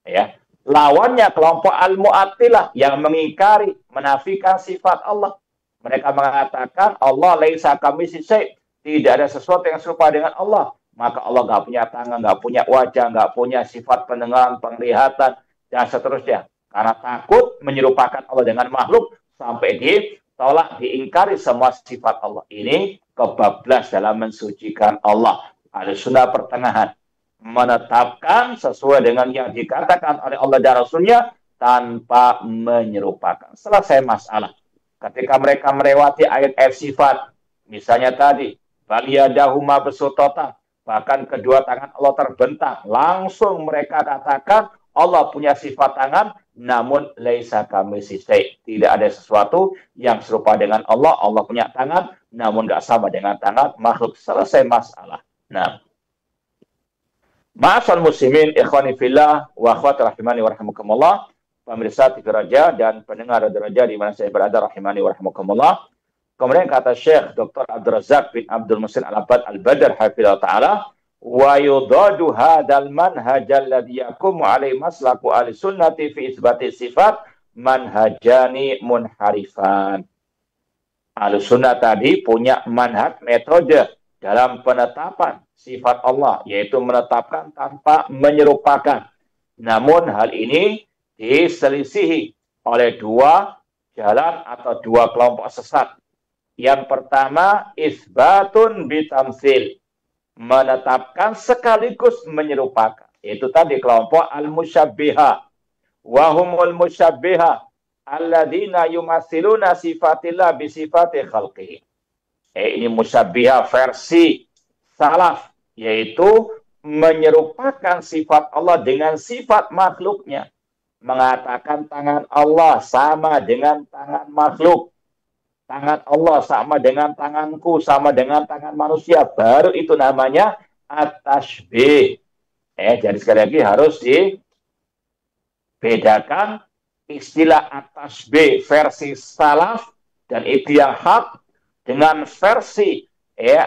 Ya. Lawannya kelompok al-mu'attilah yang mengingkari, menafikan sifat Allah. Mereka mengatakan Allah laisa kamitslihi syai', tidak ada sesuatu yang serupa dengan Allah. Maka Allah nggak punya tangan, nggak punya wajah, nggak punya sifat pendengaran, penglihatan, dan seterusnya. Karena takut menyerupakan Allah dengan makhluk sampai ditolak, diingkari semua sifat Allah. Ini kebablas dalam mensucikan Allah. Ahlussunnah pertengahan menetapkan sesuai dengan yang dikatakan oleh Allah dan Rasulnya tanpa menyerupakan. Selesai masalah. Ketika mereka melewati ayat-ayat sifat, misalnya tadi, baliyadahuma besutota, bahkan kedua tangan Allah terbentang, langsung mereka katakan Allah punya sifat tangan, namun laisa kamitslihi syai', tidak ada sesuatu yang serupa dengan Allah. Allah punya tangan, namun nggak sama dengan tangan makhluk. Selesai masalah. Nah, ma'asal muslimin, ikhwani fillah, wa akhwati rahimani wa rahimakumullah, pemirsa TV Raja dan pendengar Radio Raja di mana saya berada, rahimani wa rahimakumullah. Kemudian kata Syekh Dr. Abdul Razak bin Abdul Muhsin Al-Abbad Al-Badr hafizahullah ta'ala, wa yudadu hadzal manhaj alladhi yaqumu alaihi maslaku ahli sunnati fi isbati sifat manhajani munharifan. Ahli sunnah tadi punya manhaj, metode dalam penetapan sifat Allah, yaitu menetapkan tanpa menyerupakan. Namun hal ini diselisihi oleh dua jalan atau dua kelompok sesat. Yang pertama, isbatun bitamsil, menetapkan sekaligus menyerupakan. Itu tadi kelompok al-musyabbihah. Wahumul musyabbihah alladzina yumassiluna sifatillah bisifati khalqihi. Ini musyabbihah versi salaf, yaitu menyerupakan sifat Allah dengan sifat makhluknya. Mengatakan tangan Allah sama dengan tangan makhluk. Tangan Allah sama dengan tanganku, sama dengan tangan manusia. Baru itu namanya at-tashbih. Jadi sekali lagi harus dibedakan istilah at-tashbih versi salaf, dan itu yang hak, dengan versi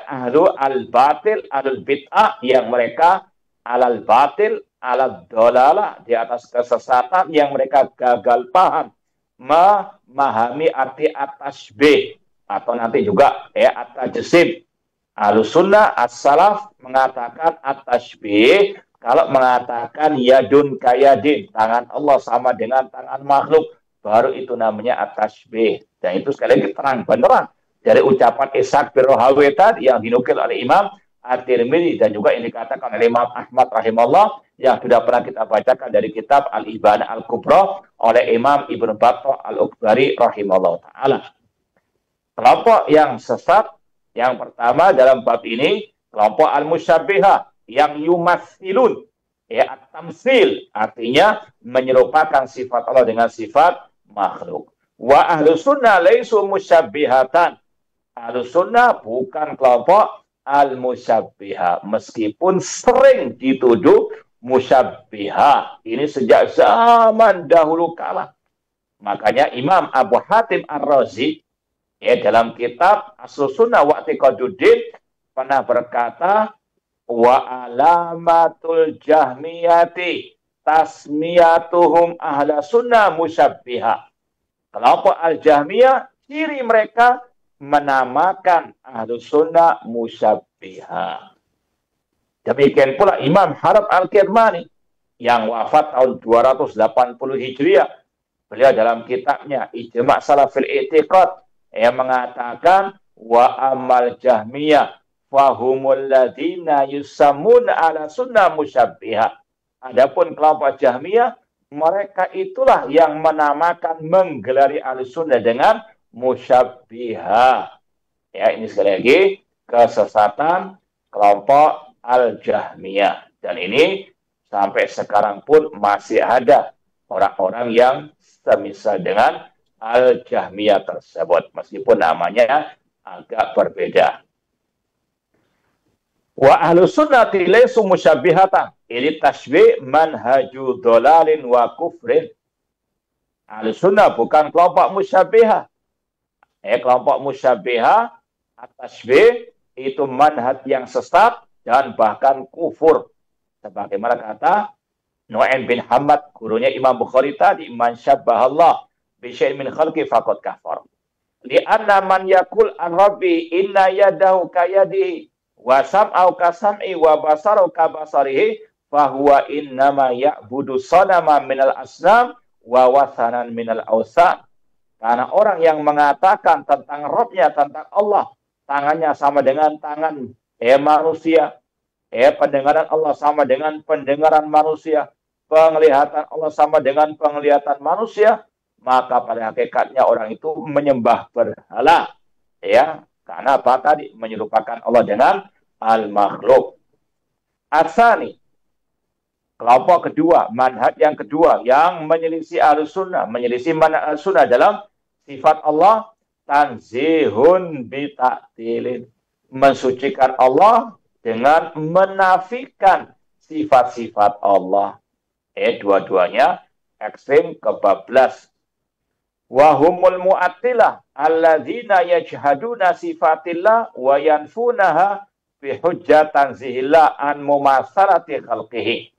ahlu al-batil, ahlul bid'ah, yang mereka alal batil, alal dolala, di atas kesesatan, yang mereka gagal paham memahami arti at-tashbih, atau nanti juga at-tajsim. Ahlussunnah as-salaf mengatakan at-tashbih kalau mengatakan yadun kayadin, tangan Allah sama dengan tangan makhluk, baru itu namanya at-tashbih. Dan itu sekali lagi terang beneran dari ucapan Ishaq bin Rahawi tadi yang dinukil oleh Imam At-Tirmidzi, dan juga ini dikatakan oleh Imam Ahmad rahimahullah, yang sudah pernah kita bacakan dari kitab Al-Ibanah Al-Kubra oleh Imam Ibnu Battah Al-Ukbari rahimahullah ta'ala. Kelompok yang sesat yang pertama dalam bab ini, kelompok al-musyabbihah, yang yumassilun, at-tamsil, artinya menyerupakan sifat Allah dengan sifat makhluk. Wa ahlus sunnah laisu musyabbihatan. Ahlus sunnah bukan kelompok al-musyabbihah, meskipun sering dituduh musyabbihah. Ini sejak zaman dahulu kala. Makanya Imam Abu Hatim Ar-Razi dalam kitab Aslus Sunnah wa I'tiqaduddin pernah berkata, wa alamatul jahmiyati tasmiyatuhum ahla sunnah musyabbihah. Kelompok al-jahmiyah, ciri mereka menamakan ahlu sunnah musyabbihah. Demikian pula Imam Harab Al-Kirmani yang wafat tahun 280 Hijriah. Beliau dalam kitabnya Ijma' Salafil I'tiqad yang mengatakan, wa amal jahmiyah fahumul ladzina yusammun ala sunnah musyabbihah. Adapun kelompok jahmiyah, mereka itulah yang menamakan, menggelari ahli sunnah dengan musyabbihah. Ini sekali lagi kesesatan kelompok al-jahmiyah. Dan ini sampai sekarang pun masih ada orang-orang yang semisal dengan al-jahmiyah tersebut, meskipun namanya agak berbeda. Wa ahlus sunnati laisu musyabbihatan. Ini tashbih manhaju dolalin wa kufrin. Ahlus sunnah bukan kelompok musyabbihah. Kelompok musyabbihah, at-tashbih, itu manhaj yang sesat dan bahkan kufur. Sebagaimana kata Nu'aim bin Hamad, gurunya Imam Bukhari tadi, man syabbahallah bi syai'in min khalqi faqad kafar. Li'anna man yakul an rabbi inna yadahu kayadihi wa sam'au ka sam'i wa basaru ka basarihi fahuwa innama ya'budu sanama minal asnam wa wathanan minal awsan. Karena orang yang mengatakan tentang Rabb-nya, tentang Allah, tangannya sama dengan tangan manusia, pendengaran Allah sama dengan pendengaran manusia, penglihatan Allah sama dengan penglihatan manusia, maka pada hakikatnya orang itu menyembah berhala. Ya, karena apa tadi? Menyerupakan Allah dengan al-makhluk. Asani, kelompok kedua, manhaj yang kedua yang menyelisih Ahlussunnah, menyelisih manhaj Ahlussunnah dalam sifat Allah, tanzihun bita'tilin, mensucikan Allah dengan menafikan sifat-sifat Allah. Dua-duanya ekstrim kebablas. Wahumul mu'attilah alladzina yajhaduna sifatillah wa yanfunaha bihujjat tanzihillah an mumatsalati khalqihi.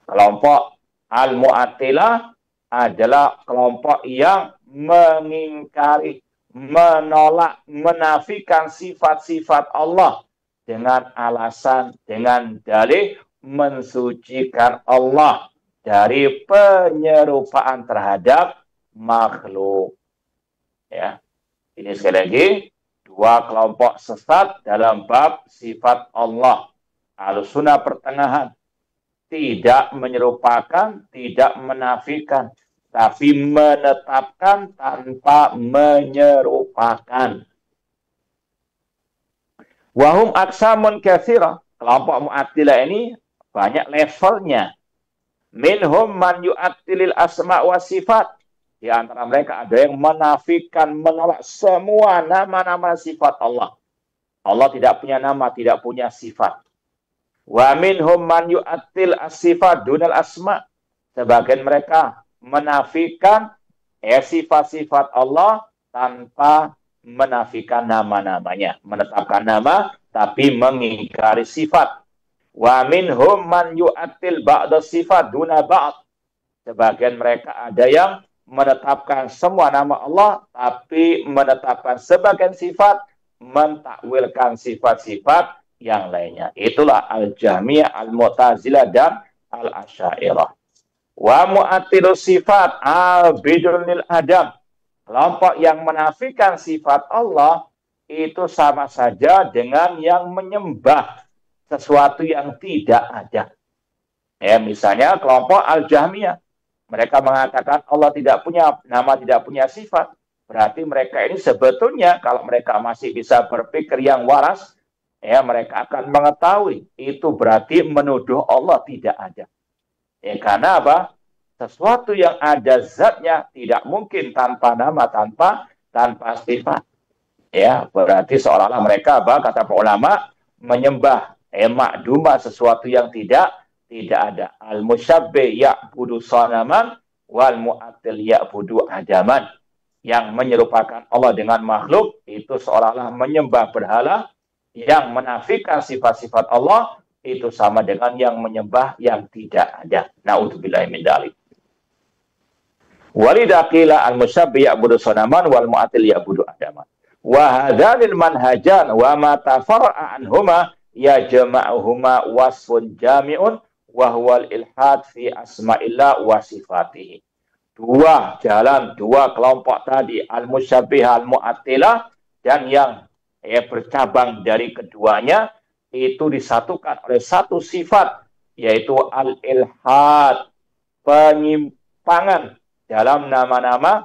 Kelompok al-mu'attilah adalah kelompok yang mengingkari, menolak, menafikan sifat-sifat Allah dengan alasan, dengan dalih mensucikan Allah dari penyerupaan terhadap makhluk. Ya, ini sekali lagi dua kelompok sesat dalam bab sifat Allah. Ahlussunnah pertengahan, tidak menyerupakan, tidak menafikan, tapi menetapkan tanpa menyerupakan. Wahum aksamun katsira. Kelompok Mu'attilah ini banyak levelnya. Minhum man yu'attilil asma' wa sifat. Di antara mereka ada yang menafikan, menolak semua nama-nama sifat Allah. Allah tidak punya nama, tidak punya sifat. Wa minhum man yu'attil as-sifat dunal asma'. Sebagian mereka menafikan sifat-sifat Allah tanpa menafikan nama-namanya, menetapkan nama tapi mengingkari sifat. Wa minhum man yu'attil ba'da sifat duna ba'd. Sebagian mereka ada yang menetapkan semua nama Allah tapi menetapkan sebagian sifat, mentakwilkan sifat-sifat yang lainnya. Itulah al-Jahmiyah, al-Mu'tazilah dan al-Asy'ariyah. Wa mu'attilus sifat al-bidul lil adam. Kelompok yang menafikan sifat Allah itu sama saja dengan yang menyembah sesuatu yang tidak ada. Ya, misalnya kelompok al-Jahmiyah. Mereka mengatakan Allah tidak punya nama, tidak punya sifat. Berarti mereka ini sebetulnya kalau mereka masih bisa berpikir yang waras, ya mereka akan mengetahui itu berarti menuduh Allah tidak ada. Ya, karena apa? Sesuatu yang ada zatnya tidak mungkin tanpa nama, tanpa sifat. Ya, berarti seolah-olah mereka apa? Kata para ulama menyembah ma'duma, sesuatu yang tidak ada. Al-musyabbih ya'budu sanaman wal mu'attil ya'budu adaman. Yang menyerupakan Allah dengan makhluk itu seolah-olah menyembah berhala. Yang menafikan sifat-sifat Allah itu sama dengan yang menyembah yang tidak ada. Na'udzubillahi min dzalik. Walidaqila al-musyabbih ya'budu sanaman wal mu'attil ya'budu adaman. Wa hadzanil manhajan wa ma tafarra'a anhuma yajma'uhuma wasfun jami'un wa huwal ilhad fi asma'illah wa sifatihi. Dua jalan, dua kelompok tadi, al-musyabbih, al-mu'attilah, dan yang bercabang dari keduanya itu disatukan oleh satu sifat, yaitu al-ilhad, penyimpangan dalam nama-nama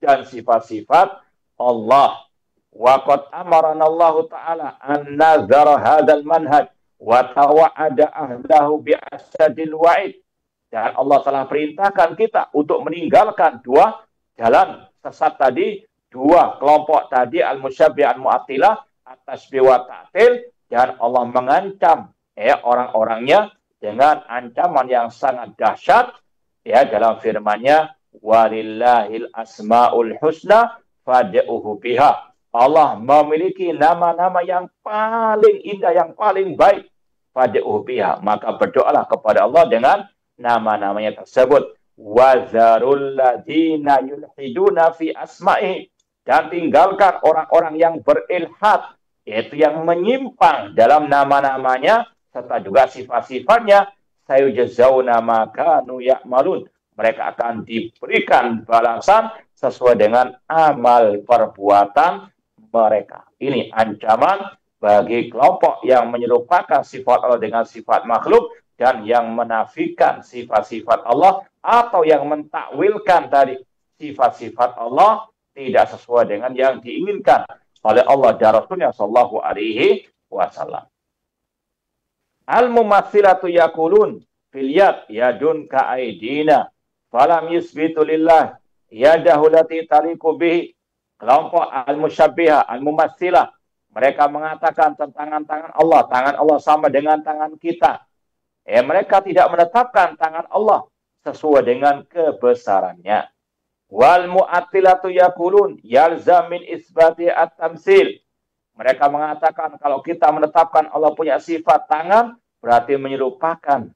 dan sifat-sifat Allah. Wa qad amarana Allah Ta'ala an nazara hadzal manhaj wa tawa'ada ahlahu bi asadil wa'id. Dan Allah telah perintahkan kita untuk meninggalkan dua jalan sesat tadi, dua kelompok tadi, al-musyabbih, al-mu'attilah, at-tasbih wa ta'til, dan Allah mengancam orang-orangnya dengan ancaman yang sangat dahsyat dalam firman-Nya walillahil asmaul husna fad'uhu biha. Allah memiliki nama-nama yang paling indah, yang paling baik. Fad'uhu biha, maka berdoalah kepada Allah dengan nama-namanya tersebut. Wa zarul ladzina yulhiduna fi asma'ihi, dan tinggalkan orang-orang yang berilhad, yaitu yang menyimpang dalam nama-namanya serta juga sifat-sifatnya. Sayujzauna ma kanu ya'malun, mereka akan diberikan balasan sesuai dengan amal perbuatan mereka. Ini ancaman bagi kelompok yang menyerupakan sifat Allah dengan sifat makhluk dan yang menafikan sifat-sifat Allah atau yang mentakwilkan tadi sifat-sifat Allah tidak sesuai dengan yang diinginkan oleh Allah dan Rasulnya sallallahu alaihi wasallam. Al-mumatsilatu yaqulun fil yad yadun ka aidina falam yusbitu lillah yadahu lati taliqu bihi. Kelompok al-musyabbiha, al-mumatsilah, mereka mengatakan tentang tangan Allah sama dengan tangan kita. Mereka tidak menetapkan tangan Allah sesuai dengan kebesarannya. Wal mu'attilatu yaqulun yalzam min isbati at-tamtsil. Mereka mengatakan kalau kita menetapkan Allah punya sifat tangan, berarti menyerupakan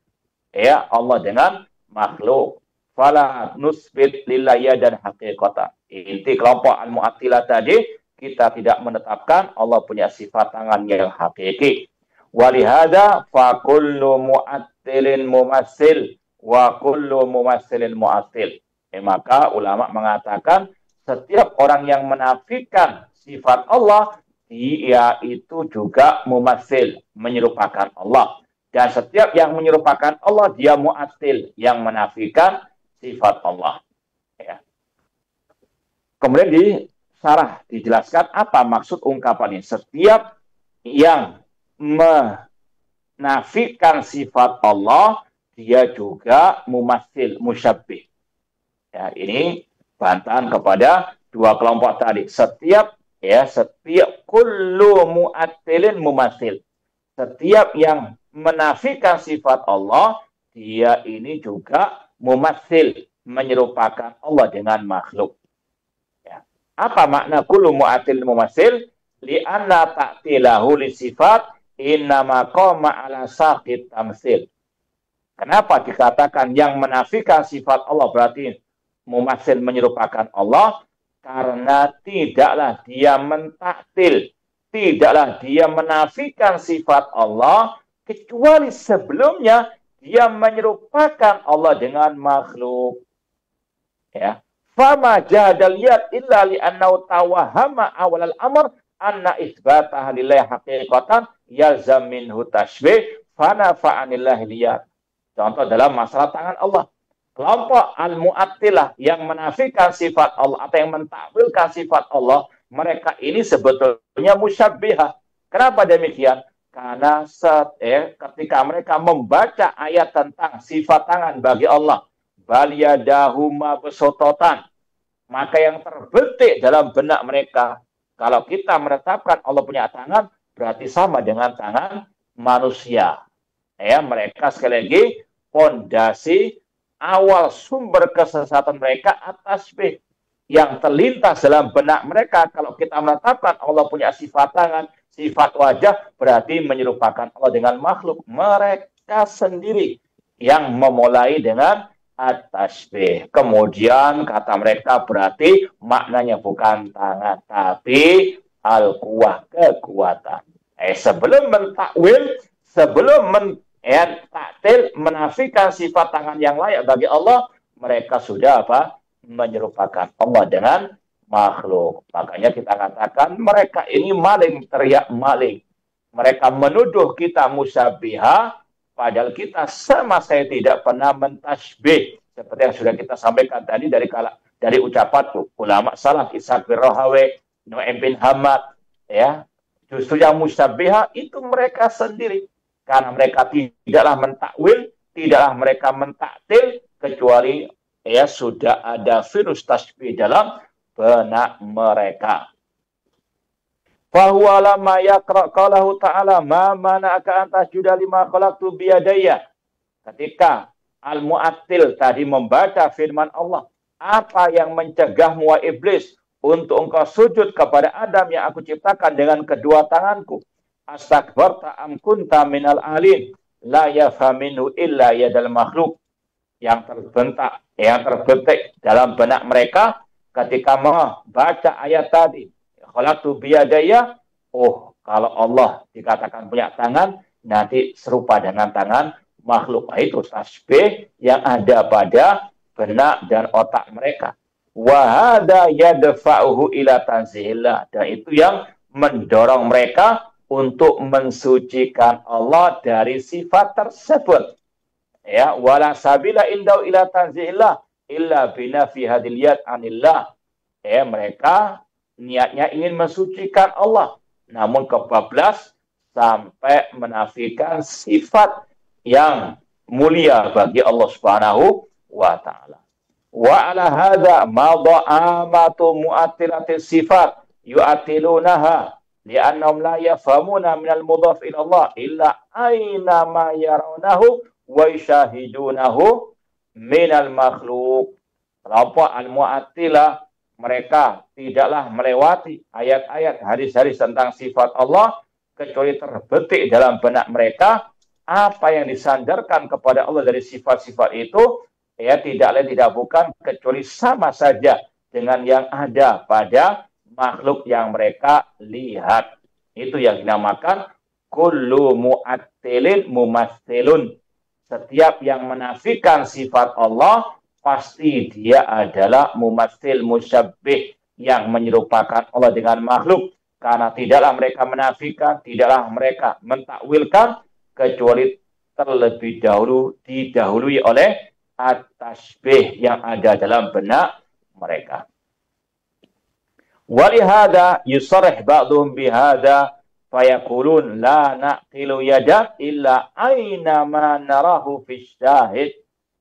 Allah dengan makhluk. Fala nusbit lillahi dan haqiqatan. Inti kelompok al-mu'attilah tadi, kita tidak menetapkan Allah punya sifat tangan yang hakiki. Walihada fa kullu mu'attilin mumassil wa kullu mumassilin mu'attil. Maka ulama mengatakan setiap orang yang menafikan sifat Allah, dia itu juga mumassil, menyerupakan Allah. Dan setiap yang menyerupakan Allah, dia mu'attil, yang menafikan sifat Allah. Ya. Kemudian di sarah dijelaskan apa maksud ungkapan ini. Setiap yang menafikan sifat Allah, dia juga mumatsil, musyabbih. Ya, ini bantahan kepada dua kelompok tadi. Setiap kullu mu'attilin mumatsil. Setiap yang menafikan sifat Allah, dia ini juga mumatsil, menyerupakan Allah dengan makhluk. Ya. Apa makna kullu mu'attil mumatsil? Li'anna ta'tilahu li sifat innama qama ala saqit tamtsil. Kenapa dikatakan yang menafikan sifat Allah berarti mumatsil, menyerupakan Allah? Karena tidaklah dia mentaktil, tidaklah dia menafikan sifat Allah, kecuali sebelumnya dia menyerupakan Allah dengan makhluk. Ya. Fama jahadal yad illa li'annahu tawahama awalal amr anna isbataha lillahi haqiqatan yalzam minhu tashbih fana fa'anillahi liyad. Contoh dalam masalah tangan Allah. Kelompok al-mu'attilah yang menafikan sifat Allah atau yang mentakwilkan sifat Allah, mereka ini sebetulnya musyabbihah. Kenapa demikian? Karena ketika mereka membaca ayat tentang sifat tangan bagi Allah, bal yadahu mabsuutatan, maka yang terbetik dalam benak mereka, kalau kita menetapkan Allah punya tangan, berarti sama dengan tangan manusia. Ya, mereka sekali lagi fondasi awal sumber kesesatan mereka atas tasbih yang terlintas dalam benak mereka. Kalau kita menetapkan Allah punya sifat tangan, sifat wajah, berarti menyerupakan Allah dengan makhluk. Mereka sendiri yang memulai dengan at-tasbih. Kemudian kata mereka berarti maknanya bukan tangan, tapi al-quwah, kekuatan. Sebelum mentakwil, sebelum taktil, menafikan sifat tangan yang layak bagi Allah, mereka sudah menyerupakan Allah dengan makhluk. Makanya kita katakan mereka ini maling, teriak maling. Mereka menuduh kita musyabbihah, padahal kita sama saya tidak pernah mentasbih. Seperti yang sudah kita sampaikan tadi dari ucapan ulama salaf, Ishaq bin Rahawayh, Nu'aim bin Hamad, ya. Justru yang musyabbihah itu mereka sendiri. Karena mereka tidaklah mentakwil, tidaklah mereka mentaktil, kecuali sudah ada virus tasbih dalam benak mereka. Fahuwa lama yaqra qalahu ta'ala ma mana'aka an tasjuda lima khalaqtu biyadayya. Ketika al-mu'attil tadi membaca firman Allah, apa yang mencegahmu wa iblis untuk engkau sujud kepada Adam yang aku ciptakan dengan kedua tanganku. Astakbarta am kunta minal alin la yafhaminu illa yadal makhluk. Yang terbetik dalam benak mereka ketika membaca ayat tadi. Khalaqtu biyadaya, oh kalau Allah dikatakan punya tangan, nanti serupa dengan tangan makhluk. Itu tasbih yang ada pada benak dan otak mereka. Wahada yadfa'uhu ila tanzihillah. Dan itu yang mendorong mereka untuk mensucikan Allah dari sifat tersebut. Ya, wala sabila indau ila tanzihillah illa binafi hadiliyat anillah. Ya, mereka niatnya ingin mensucikan Allah, namun kebablas sampai menafikan sifat yang mulia bagi Allah Subhanahu wa taala. Wa ala hadza madha'amatu mu'attilatis sifat yu'attilunaha li'annahum la yafhamuna minal mudhaf ila Allah illa aina ma yarawnahu wa yashahidunahu minal makhluk. Kelompok al-mu'attilah mereka tidaklah melewati ayat-ayat hadis-hadis tentang sifat Allah kecuali terbetik dalam benak mereka apa yang disandarkan kepada Allah dari sifat-sifat itu, ya tidak lain tidak bukan kecuali sama saja dengan yang ada pada makhluk yang mereka lihat. Itu yang dinamakan kullu mu'attilin mumassilun. Setiap yang menafikan sifat Allah pasti dia adalah mumassil musyabbih, yang menyerupakan Allah dengan makhluk, karena tidaklah mereka menafikan, tidaklah mereka mentakwilkan kecuali terlebih dahulu didahului oleh at-tasbih yang ada dalam benak mereka. Walihada yusarih ba'duhum bihada fayaqulun la naqilu yada illa aina ma narahu fi syahid.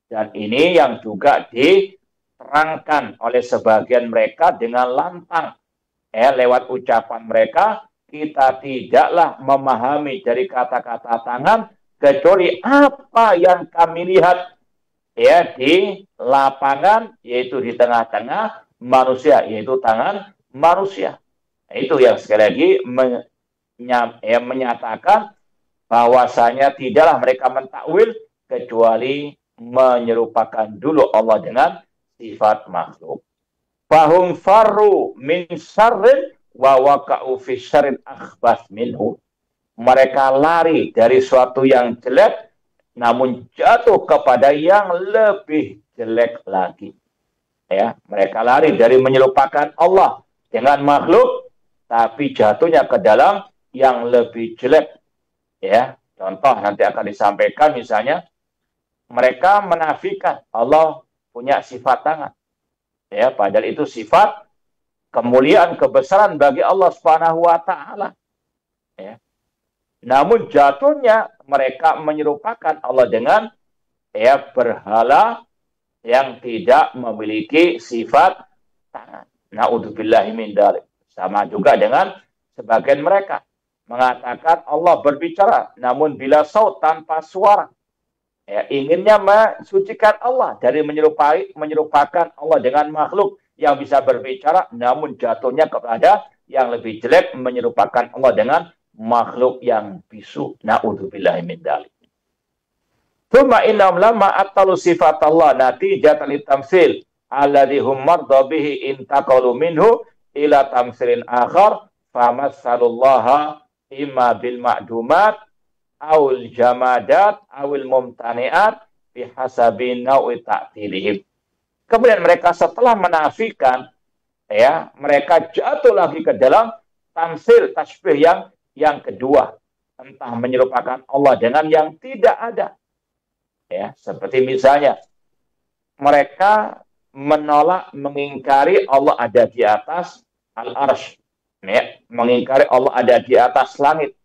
Dan ini yang juga diterangkan oleh sebagian mereka dengan lantang. Lewat ucapan mereka, kita tidaklah memahami dari kata-kata tangan kecuali apa yang kami lihat ya di lapangan, yaitu di tengah-tengah manusia, yaitu tangan manusia. Itu yang sekali lagi menyatakan bahwasanya tidaklah mereka mentakwil kecuali menyerupakan dulu Allah dengan sifat makhluk. Fahum farru min syarrin wa waqa'u fi syarrin akhbas minhu. Mereka lari dari suatu yang jelek namun jatuh kepada yang lebih jelek lagi. Ya, mereka lari dari menyerupakan Allah dengan makhluk tapi jatuhnya ke dalam yang lebih jelek. Ya, contoh nanti akan disampaikan, misalnya mereka menafikan Allah punya sifat tangan. Ya, padahal itu sifat kemuliaan, kebesaran bagi Allah Subhanahu wa taala. Ya. Namun jatuhnya mereka menyerupakan Allah dengan berhala yang tidak memiliki sifat tangan. Na'udzubillahi min dzalik. Sama juga dengan sebagian mereka mengatakan Allah berbicara namun bila saut, tanpa suara. Ya, inginnya mensucikan Allah dari menyerupakan Allah dengan makhluk yang bisa berbicara, namun jatuhnya kepada yang lebih jelek, menyerupakan Allah dengan makhluk yang bisu. Na'udzubillahi min dzalik. Tsumma innahum lamma attalu sifat Allah natijatan litamtsil alladhi hum marda bihi intaqalu minhu ila tamtsilin akhar famassalullaha imma bil ma'dumat awil jamadat awil mumtani'at bihasabi nau'i ta'tilihim. Kemudian mereka setelah menafikan, mereka jatuh lagi ke dalam tamsil, tasbih yang kedua, entah menyerupakan Allah dengan yang tidak ada. Ya, seperti misalnya mereka menolak, mengingkari Allah ada di atas al-arsy, mengingkari Allah ada di atas langit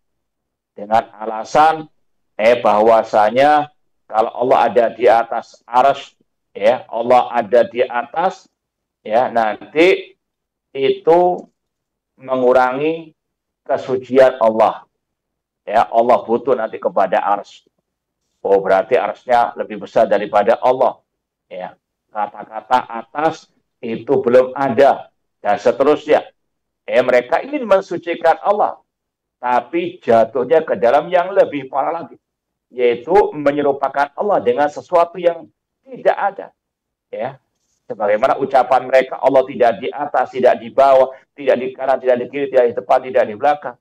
dengan alasan bahwasanya kalau Allah ada di atas arsy, Allah ada di atas, nanti itu mengurangi kesucian Allah. Allah butuh nanti kepada arsy. Oh, berarti arsy-nya lebih besar daripada Allah. Kata-kata atas itu belum ada. dan seterusnya. Mereka ingin mensucikan Allah, tapi jatuhnya ke dalam yang lebih parah lagi, yaitu menyerupakan Allah dengan sesuatu yang tidak ada. Ya, sebagaimana ucapan mereka, Allah tidak di atas, tidak di bawah, tidak di kanan, tidak di kiri, tidak di depan, tidak di belakang.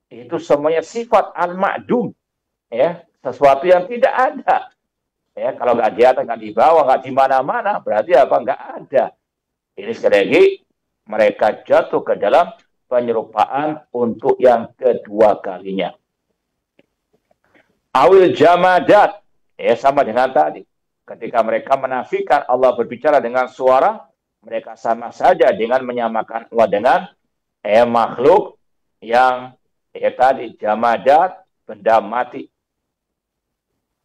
Itu semuanya sifat al-ma'dum, ya, sesuatu yang tidak ada. Ya, kalau nggak di atas, nggak di bawah, nggak di mana-mana, berarti apa? Nggak ada. Ini sekali lagi mereka jatuh ke dalam penyerupaan untuk yang kedua kalinya. Awil jamadat, ya sama dengan tadi. Ketika mereka menafikan Allah berbicara dengan suara, mereka sama saja dengan menyamakan Allah dengan makhluk yang tadi jamadat, benda mati.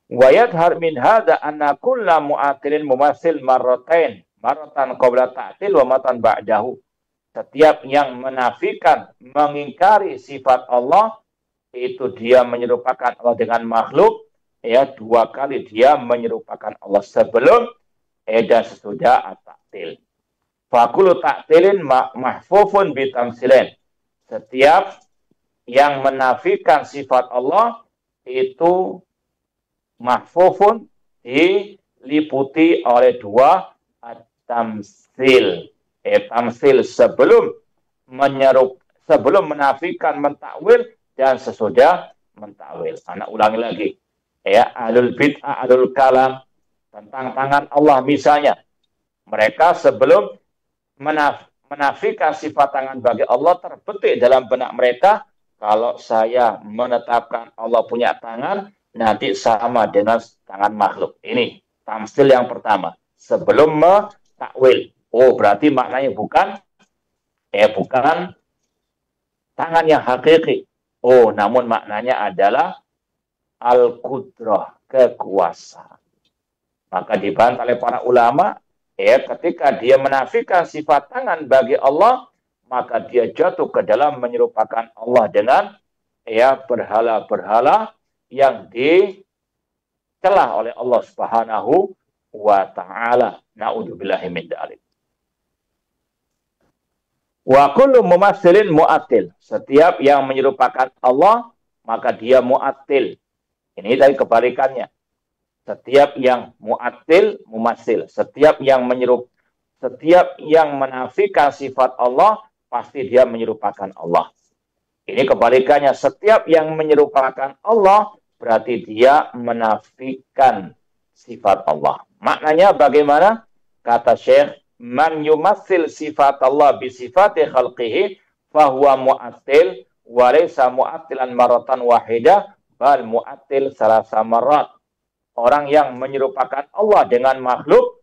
Wa yadhar min hadza anna kullu mu'atilin mumassil marratan qabla ta'til wa matan ba'dahu. Setiap yang menafikan, mengingkari sifat Allah, itu dia menyerupakan Allah dengan makhluk. Ya, dua kali dia menyerupakan Allah sebelum dan sesudah at-ta'til. Fakulu ta'tilin mahfufun bitamsilin. Setiap yang menafikan sifat Allah itu mahfufun, diliputi oleh dua at-tamsil. Tamsil sebelum menafikan mentakwil dan sesudah mentakwil. Anak ulangi lagi. Ya, ahlul bid'ah, ahlul kalam tentang tangan Allah misalnya. Mereka sebelum menafikan sifat tangan bagi Allah, terbetik dalam benak mereka, kalau saya menetapkan Allah punya tangan, nanti sama dengan tangan makhluk. Ini tamsil yang pertama. Sebelum mentakwil. Oh, berarti maknanya bukan tangan yang hakiki. Oh, namun maknanya adalah al-qudrah, kekuasaan. Maka dibantah oleh para ulama, ketika dia menafikan sifat tangan bagi Allah, maka dia jatuh ke dalam menyerupakan Allah dengan berhala-berhala yang dicela oleh Allah Subhanahu wa ta'ala. Na'udzubillahi min dzalik. Wa kullu mumassilin mu'attil. Setiap yang menyerupakan Allah, maka dia mu'attil. Ini dari kebalikannya. Setiap yang mu'attil, mumassil. Setiap yang menafikan sifat Allah, pasti dia menyerupakan Allah. Ini kebalikannya. Setiap yang menyerupakan Allah, berarti dia menafikan sifat Allah. Maknanya bagaimana? Kata Syekh, man yumassil sifat Allah bi sifati khalqihi, fahuwa mu'attil, wa laysa mu'attilan maratan wahidah, bal mu'attil salasa marrat. Orang yang menyerupakan Allah dengan makhluk,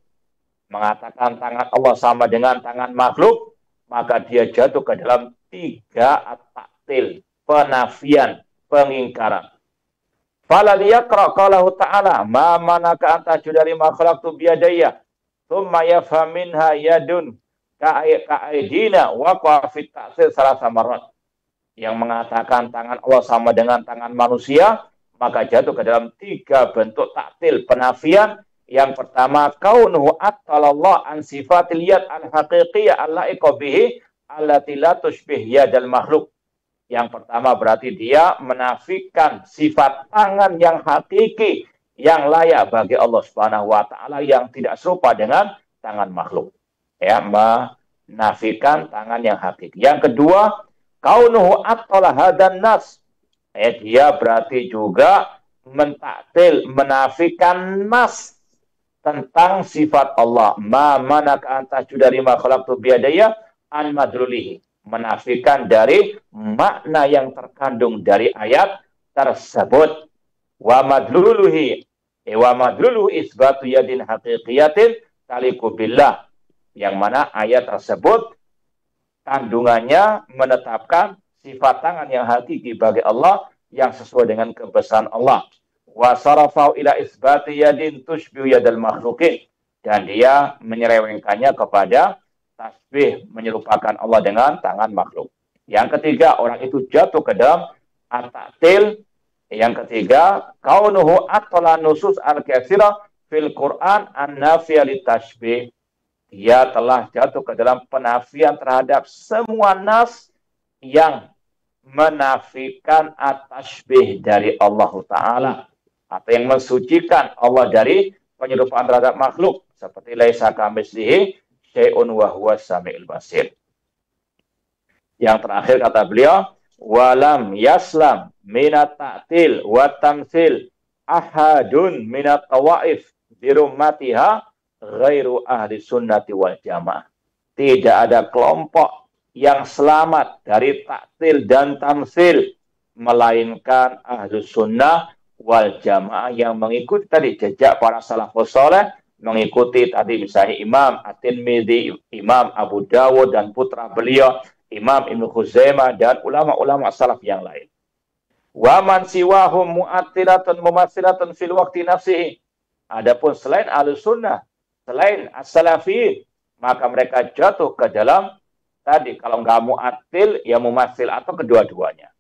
mengatakan tangan Allah sama dengan tangan makhluk, maka dia jatuh ke dalam tiga at-ta'til, penafian, pengingkaran. Fala liyaqra qalahu ta'ala, ma manaka anta judari ma khalaqtu biyadayya, thumma yafham minha yadun ka'aidina wa qafit ta'til salasa marrat. Yang mengatakan tangan Allah sama dengan tangan manusia, maka jatuh ke dalam tiga bentuk taktil, penafian. Yang pertama, kaunuhu attalallah an sifatil yad al-haqiqiyah al-la'iqa bihi allati la tushbih yadal makhluk. Yang pertama berarti dia menafikan sifat tangan yang hakiki, yang layak bagi Allah Subhanahu wa ta'ala, yang tidak serupa dengan tangan makhluk. Ya, menafikan tangan yang hakiki. Yang kedua, kaunuhu attala hadan nas. Dia berarti juga mentaktil, menafikan nas tentang sifat Allah. Ma manaka anta judari ma khalaqtu biyadaya an madlulihi. Menafikan dari makna yang terkandung dari ayat tersebut. Wa madluluhi. Wa madluluhu isbatu yadin haqiqiyatin taliku billah. Yang mana ayat tersebut kandungannya menetapkan sifat tangan yang hakiki bagi Allah yang sesuai dengan kebesaran Allah. Wa sarafau ila isbati yadin tushbihu yadal makhluqin. Dan dia menyelewengkannya kepada tasbih, menyerupakan Allah dengan tangan makhluk. Yang ketiga, orang itu jatuh ke dalam at-ta'til. Yang ketiga, kaunuhu attala nusus al-katsira fil Qur'an an-nafiyah litashbih. dia telah jatuh ke dalam penafian terhadap semua nas yang menafikan at-tashbih dari Allah Ta'ala, atau yang mensucikan Allah dari penyerupaan terhadap makhluk, seperti laisa kamitslihi syai'un wa huwas samiul basir. Yang terakhir kata beliau, walam yaslam minat ta'til wa tamtsil ahadun minat tawaif birummatiha ghairu ahli sunnati wal jamaah. Tidak ada kelompok yang selamat dari taktil dan tamsil, melainkan ahli sunnah wal jamaah yang mengikuti tadi jejak para salafus saleh, mengikuti tadi misalnya Imam At-Tirmidzi, Imam Abu Dawud dan putra beliau Imam Ibnu Khuzaimah dan ulama-ulama salaf yang lain. Wa man siwahum mu'attilatun mumatsilatun fil waqti nafsihi. Adapun selain ahli sunnah, selain as-salafiyin, maka mereka jatuh ke dalam tadi, kalau nggak mu'attil ya mumatsil atau kedua-duanya.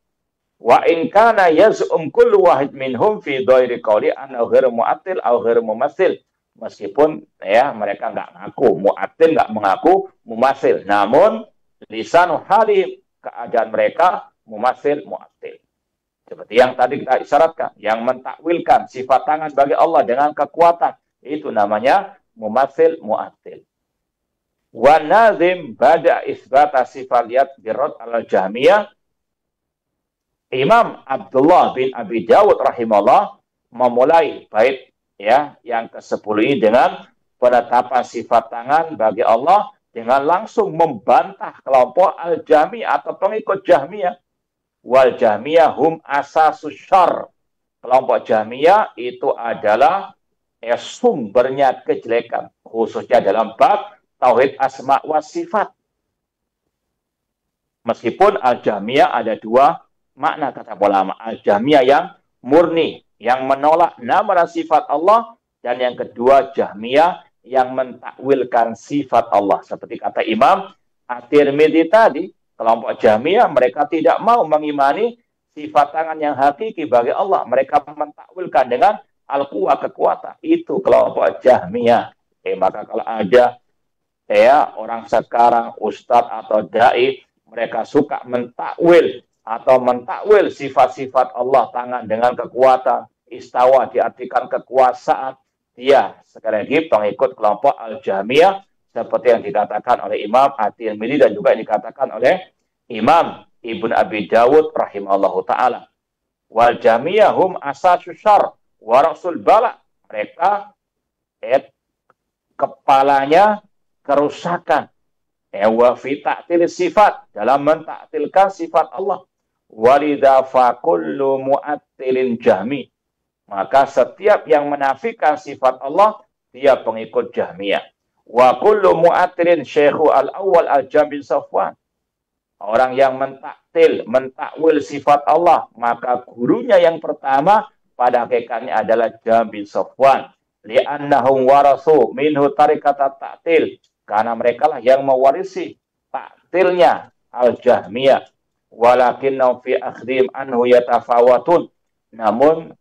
Wa in kana yaz'um kullu wahid minhum fi dhairi qawli annahu ghairu mu'attil aw ghairu mumatsil. Meskipun ya mereka nggak ngaku mu'attil, nggak mengaku mumatsil, namun lisanu halihim, keadaan mereka mumatsil mu'attil. Seperti yang tadi kita isyaratkan, yang mentakwilkan sifat tangan bagi Allah dengan kekuatan, itu namanya mumatsil mu'attil. Wa nazim bada isbata sifaliyat birrad al-jahmiyah. Imam Abdullah bin Abi Dawud rahimahullah memulai bait ya yang ke-10 ini dengan penetapan sifat tangan bagi Allah dengan langsung membantah kelompok al-jahmiyah atau pengikut jahmiyah. Wal jahmiyah hum asasus syarr. Kelompok jahmiyah itu adalah sumbernya kejelekan, khususnya dalam bab tauhid asma wa sifat. Meskipun al-jahmiyah ada dua makna kata ulama. Al-jahmiyah yang murni, yang menolak nama dan sifat Allah, dan yang kedua jahmiyah yang mentakwilkan sifat Allah. Seperti kata Imam At-Tirmidzi tadi, kelompok jahmiyah mereka tidak mau mengimani sifat tangan yang hakiki bagi Allah. Mereka mentakwilkan dengan al-quwah, kekuatan. Itu kelompok jahmiyah. Maka kalau ada orang sekarang, ustadz atau dai, mereka suka mentakwil atau mentakwil sifat-sifat Allah, tangan dengan kekuatan, istawa diartikan kekuasaan, dia sekali lagi pengikut kelompok al-jahmiyah, seperti yang dikatakan oleh Imam At-Tirmidzi dan juga yang dikatakan oleh Imam Ibnu Abi Dawud rahimahullahu ta'ala. Wal jahmiyah hum asasus syarr wa rasul bala. Mereka kepalanya kerusakan. Wa fi ta'til sifat, dalam mentaktilkan sifat Allah. Walidha fa kullu mu'attilin jahmi. Maka setiap yang menafikan sifat Allah, dia pengikut jahmiyah. Wa kullu mu'attilin syekhu al-awwal al-Jahm bin Safwan. Orang yang mentakwil sifat Allah, maka gurunya yang pertama pada hakikatnya adalah Jahm bin Safwan. Li'annahum warasu minhu tariqat at-ta'til. Karena mereka lah yang mewarisi ta'tilnya al-Jahmiyah. Walakinnahum fi akhdim anhu yatafawatun. Namun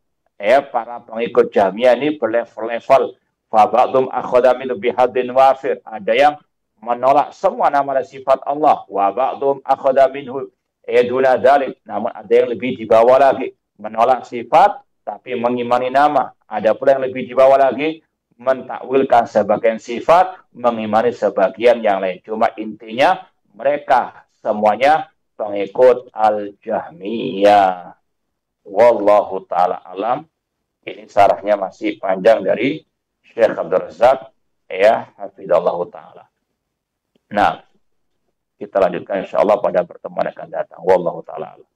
para pengikut Jahmiyah ini berlevel-level. Fa ba'dhum akhadha minhu bihadin wafir. Ada yang menolak semua nama dan sifat Allah. Wa ba'dhum akhadha minhu duna dzalik. Namun ada yang lebih di bawah lagi, menolak sifat tapi mengimani nama. Ada pula yang lebih di bawah lagi, mentakwilkan sebagian sifat, mengimani sebagian yang lain. Cuma intinya mereka semuanya pengikut al-Jahmiyah. Wallahu ta'ala alam. Ini sarahnya masih panjang dari Syekh Abdul Razak, hafidhallahu ta'ala. Nah, kita lanjutkan insyaAllah pada pertemuan yang akan datang. Wallahu ta'ala alam.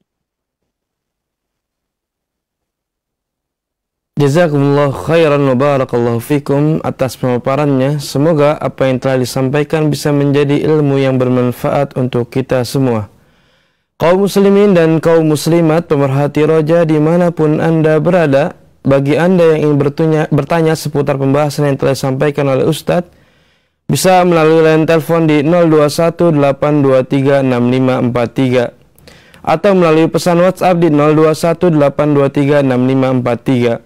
Jazakumullah khairan wa barakallahu fikum atas pemaparannya. Semoga apa yang telah disampaikan bisa menjadi ilmu yang bermanfaat untuk kita semua. Kaum muslimin dan kaum muslimat pemerhati roja dimanapun Anda berada, bagi Anda yang ingin bertanya seputar pembahasan yang telah disampaikan oleh Ustadz, bisa melalui line telepon di 0218236543 atau melalui pesan WhatsApp di 0218236543.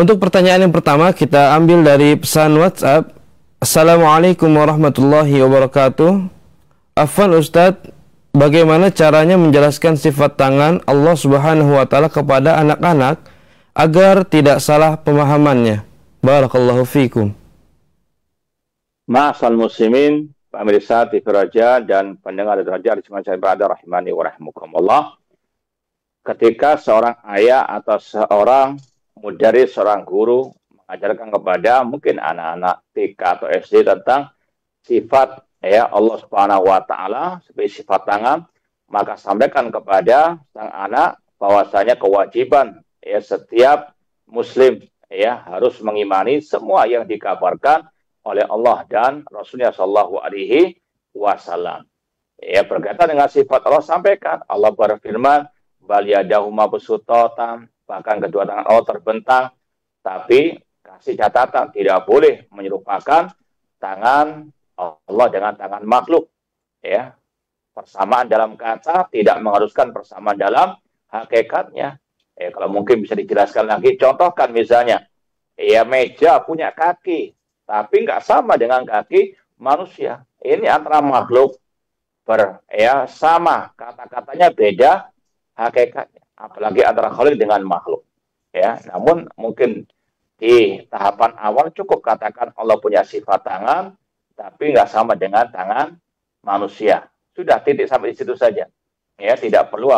Untuk pertanyaan yang pertama kita ambil dari pesan WhatsApp Assalamualaikum warahmatullahi wabarakatuh. Afwan Ustadz, bagaimana caranya menjelaskan sifat tangan Allah Subhanahu wa taala kepada anak-anak agar tidak salah pemahamannya? Barakallahu fikum. Ma'asal muslimin, pemirsa TV Raja dan pendengar Raja di semua saya berada rahimani wa rahmukumullah. Ketika seorang ayah atau seorang mudaris, seorang guru mengajarkan kepada mungkin anak-anak TK atau SD tentang sifat Allah Subhanahu wa taala sebagai sifat tangan, maka sampaikan kepada sang anak bahwasanya kewajiban setiap muslim harus mengimani semua yang dikabarkan oleh Allah dan Rasulnya Shallallahu Alaihi Wasallam. Berkaitan dengan sifat Allah, sampaikan Allah berfirman, bal yadahu mabsuutatan, bahkan kedua tangan Allah terbentang. Tapi kasih catatan, tidak boleh menyerupakan tangan Allah dengan tangan makhluk. Persamaan dalam kata tidak mengharuskan persamaan dalam hakikatnya. Kalau mungkin bisa dijelaskan lagi, contohkan misalnya, meja punya kaki, tapi nggak sama dengan kaki manusia. Ini antara makhluk sama, kata-katanya beda hakikatnya. Apalagi antara khalik dengan makhluk. Namun mungkin di tahapan awal cukup katakan Allah punya sifat tangan, tapi nggak sama dengan tangan manusia. Sudah, titik sampai di situ saja. Tidak perlu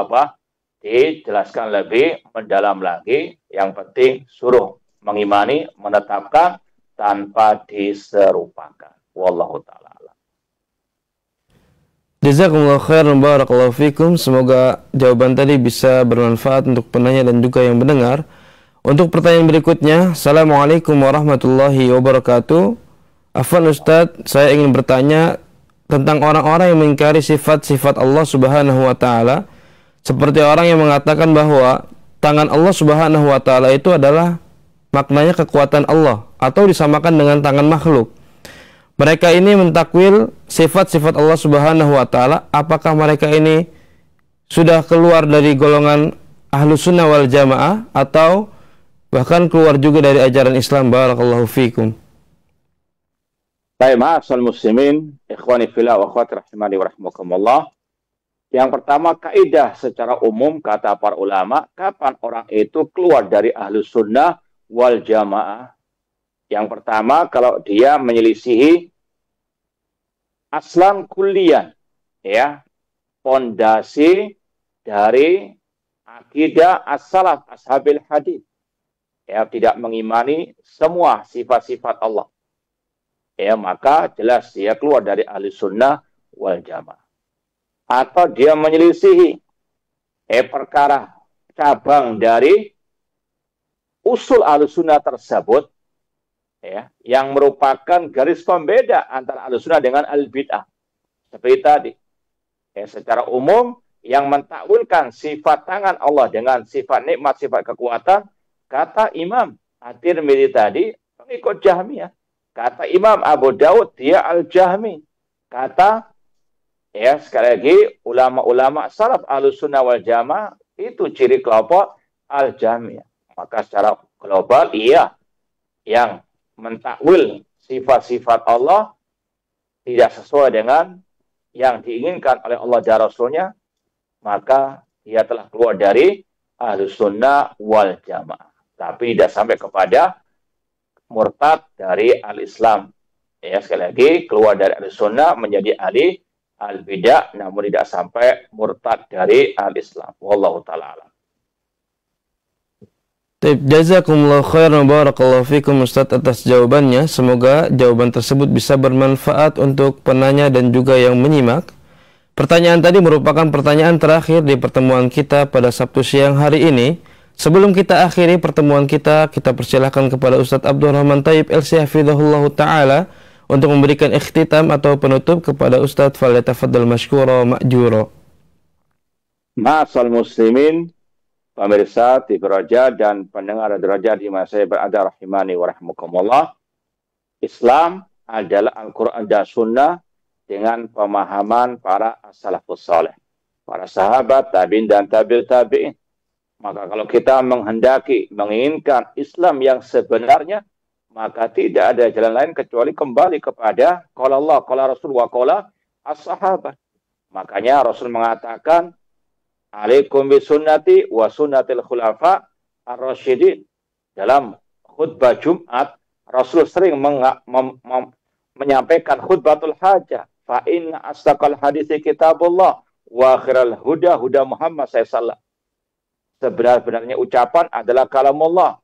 dijelaskan lebih mendalam lagi. Yang penting suruh mengimani, menetapkan tanpa diserupakan. Wallahu ta'ala. Jazakumullah khairan, barakallahu fikum. Semoga jawaban tadi bisa bermanfaat untuk penanya dan juga yang mendengar. Untuk pertanyaan berikutnya, Assalamualaikum warahmatullahi wabarakatuh. Afwan Ustadz, saya ingin bertanya tentang orang-orang yang mengingkari sifat-sifat Allah Subhanahu wa taala, seperti orang yang mengatakan bahwa tangan Allah Subhanahu wa taala itu adalah maknanya kekuatan Allah atau disamakan dengan tangan makhluk. Mereka ini mentakwil sifat-sifat Allah Subhanahu wa taala. Apakah mereka ini sudah keluar dari golongan Ahlus Sunnah wal Jamaah atau bahkan keluar juga dari ajaran Islam? Barakallahu fikum. Baik, ma'asal muslimin, ikhwani fillah wa akhwati rahimani wa rahmukumullah. Yang pertama, kaidah secara umum kata para ulama, kapan orang itu keluar dari Ahlus Sunnah wal Jamaah? Yang pertama, kalau dia menyelisihi aslan kullian, pondasi dari akidah as-salaf ashabil hadis, tidak mengimani semua sifat-sifat Allah, maka jelas dia keluar dari Ahlus Sunnah wal Jamaah. Atau dia menyelisihi perkara cabang dari usul Ahlus Sunnah tersebut, yang merupakan garis pembeda antara Ahlus Sunnah dengan al-bid'ah. Seperti tadi, secara umum yang mentakwilkan sifat tangan Allah dengan sifat nikmat, sifat kekuatan, kata Imam At-Tirmidzi tadi pengikut Jahmiyah. Kata Imam Abu Daud, dia al-Jahmi. Kata sekali lagi ulama-ulama salaf Ahlus Sunnah wal Jamaah itu ciri kelompok al-Jahmiyah. Maka secara global yang mentakwil sifat-sifat Allah tidak sesuai dengan yang diinginkan oleh Allah dan Rasulnya, maka dia telah keluar dari Ahlus Sunnah wal Jamaah. Tapi tidak sampai kepada murtad dari al-Islam. Sekali lagi, keluar dari Ahlus Sunnah menjadi ahli al-bidah, namun tidak sampai murtad dari al-Islam. Wallahu ta'ala alam. Jazakumullah khairan, barakallahu fikum Ustadz atas jawabannya. Semoga jawaban tersebut bisa bermanfaat untuk penanya dan juga yang menyimak. Pertanyaan tadi merupakan pertanyaan terakhir di pertemuan kita pada Sabtu siang hari ini. Sebelum kita akhiri pertemuan kita persilahkan kepada Ustadz Abdul Rahman Thayyib LC hafizahullah ta'ala untuk memberikan ikhtitam atau penutup kepada Ustadz. Falyatafaddal mashkura ma'jura. Ma'asal muslimin, pemirsa TV Raja dan pendengar Raja di mana saya berada rahimani wa rahmukumullah. Islam adalah Al-Quran dan Sunnah dengan pemahaman para as-salafus saleh, para sahabat, tabi'in dan tabi'in. Maka kalau kita menginginkan Islam yang sebenarnya, maka tidak ada jalan lain kecuali kembali kepada qala Allah, qala Rasul, wa qala as-sahabat. Makanya Rasul mengatakan, alaikum bisunnati wa sunnatil khulafa ar-rasyidin. Dalam khutbah Jumat, Rasul sering menyampaikan khutbatul hajah. Fa inna astaqal hadithi kitabullah wa khairal huda huda Muhammad sallallahu. Sebenar-benarnya ucapan adalah kalamullah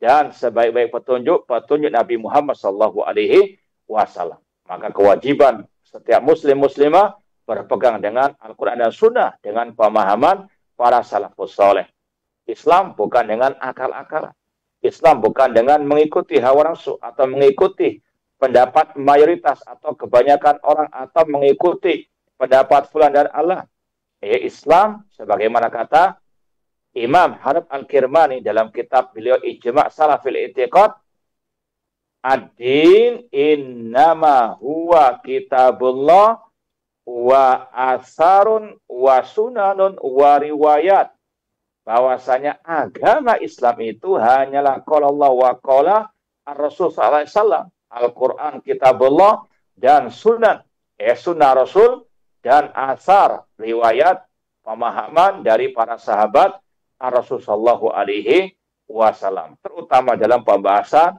dan sebaik-baik petunjuk Nabi Muhammad sallallahu alaihi wasallam. Maka kewajiban setiap muslim muslimah berpegang dengan Al-Quran dan Sunnah dengan pemahaman para salafus saleh. Islam bukan dengan akal-akalan. Islam bukan dengan mengikuti hawa nafsu atau mengikuti pendapat mayoritas atau kebanyakan orang atau mengikuti pendapat fulan dan Allah. Islam sebagaimana kata Imam Hanif Al-Kirmani dalam kitab beliau Ijma' Salafil I'tiqad, ad-din innama huwa kitabullah wa asarun wa sunanun wa riwayat. Bahwasanya agama Islam itu hanyalah qala Allah wa qala ar-Rasul sallallahu alaihi wasallam, Al-Qur'an kitabullah dan sunan, sunnah Rasul dan asar riwayat pemahaman dari para sahabat Rasul sallallahu alaihi wasallam, terutama dalam pembahasan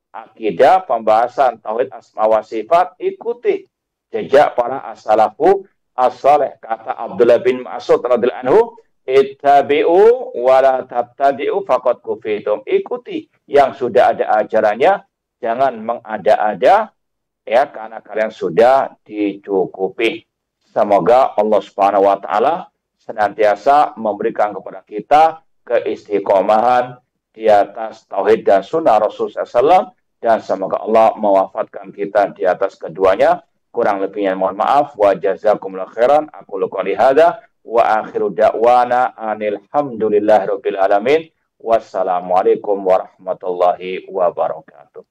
akidah, pembahasan tauhid asma wa sifat, ikuti jejak para as-salafu as-saleh. Kata Abdullah bin Mas'ud radhiyallahu anhu, ittabi'u wa la tabtadi'u faqad kufitum. Ikuti yang sudah ada ajarannya, jangan mengada-ada ya, karena kalian sudah dicukupi. Semoga Allah Subhanahu wa taala senantiasa memberikan kepada kita keistiqomahan di atas tauhid dan sunnah Rasulullah SAW, dan semoga Allah mewafatkan kita di atas keduanya. Kurang lebihnya mohon maaf. Wa jazakumullahu khairan. Aku qouli hadza wa akhiru da'wana anil hamdulillahirabbil alamin. Wassalamualaikum warahmatullahi wabarakatuh.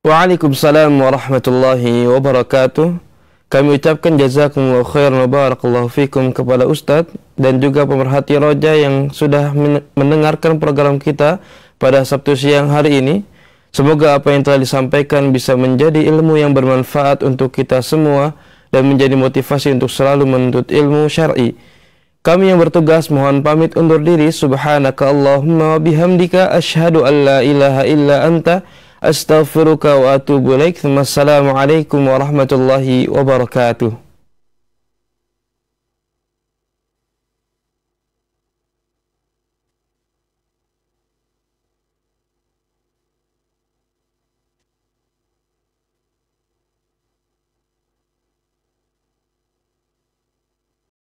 Waalaikumsalam warahmatullahi wabarakatuh. Kami ucapkan jazakumullahu khairan wa barakallahu fikum kepada Ustadz dan juga pemerhati Roja yang sudah mendengarkan program kita pada Sabtu siang hari ini. Semoga apa yang telah disampaikan bisa menjadi ilmu yang bermanfaat untuk kita semua dan menjadi motivasi untuk selalu menuntut ilmu syar'i. Kami yang bertugas mohon pamit undur diri. Subhanaka Allahumma wa bihamdika asyhadu an la ilaha illa anta astaghfiruka wa atubu ilaik. Wassalamualaikum warahmatullahi wabarakatuh.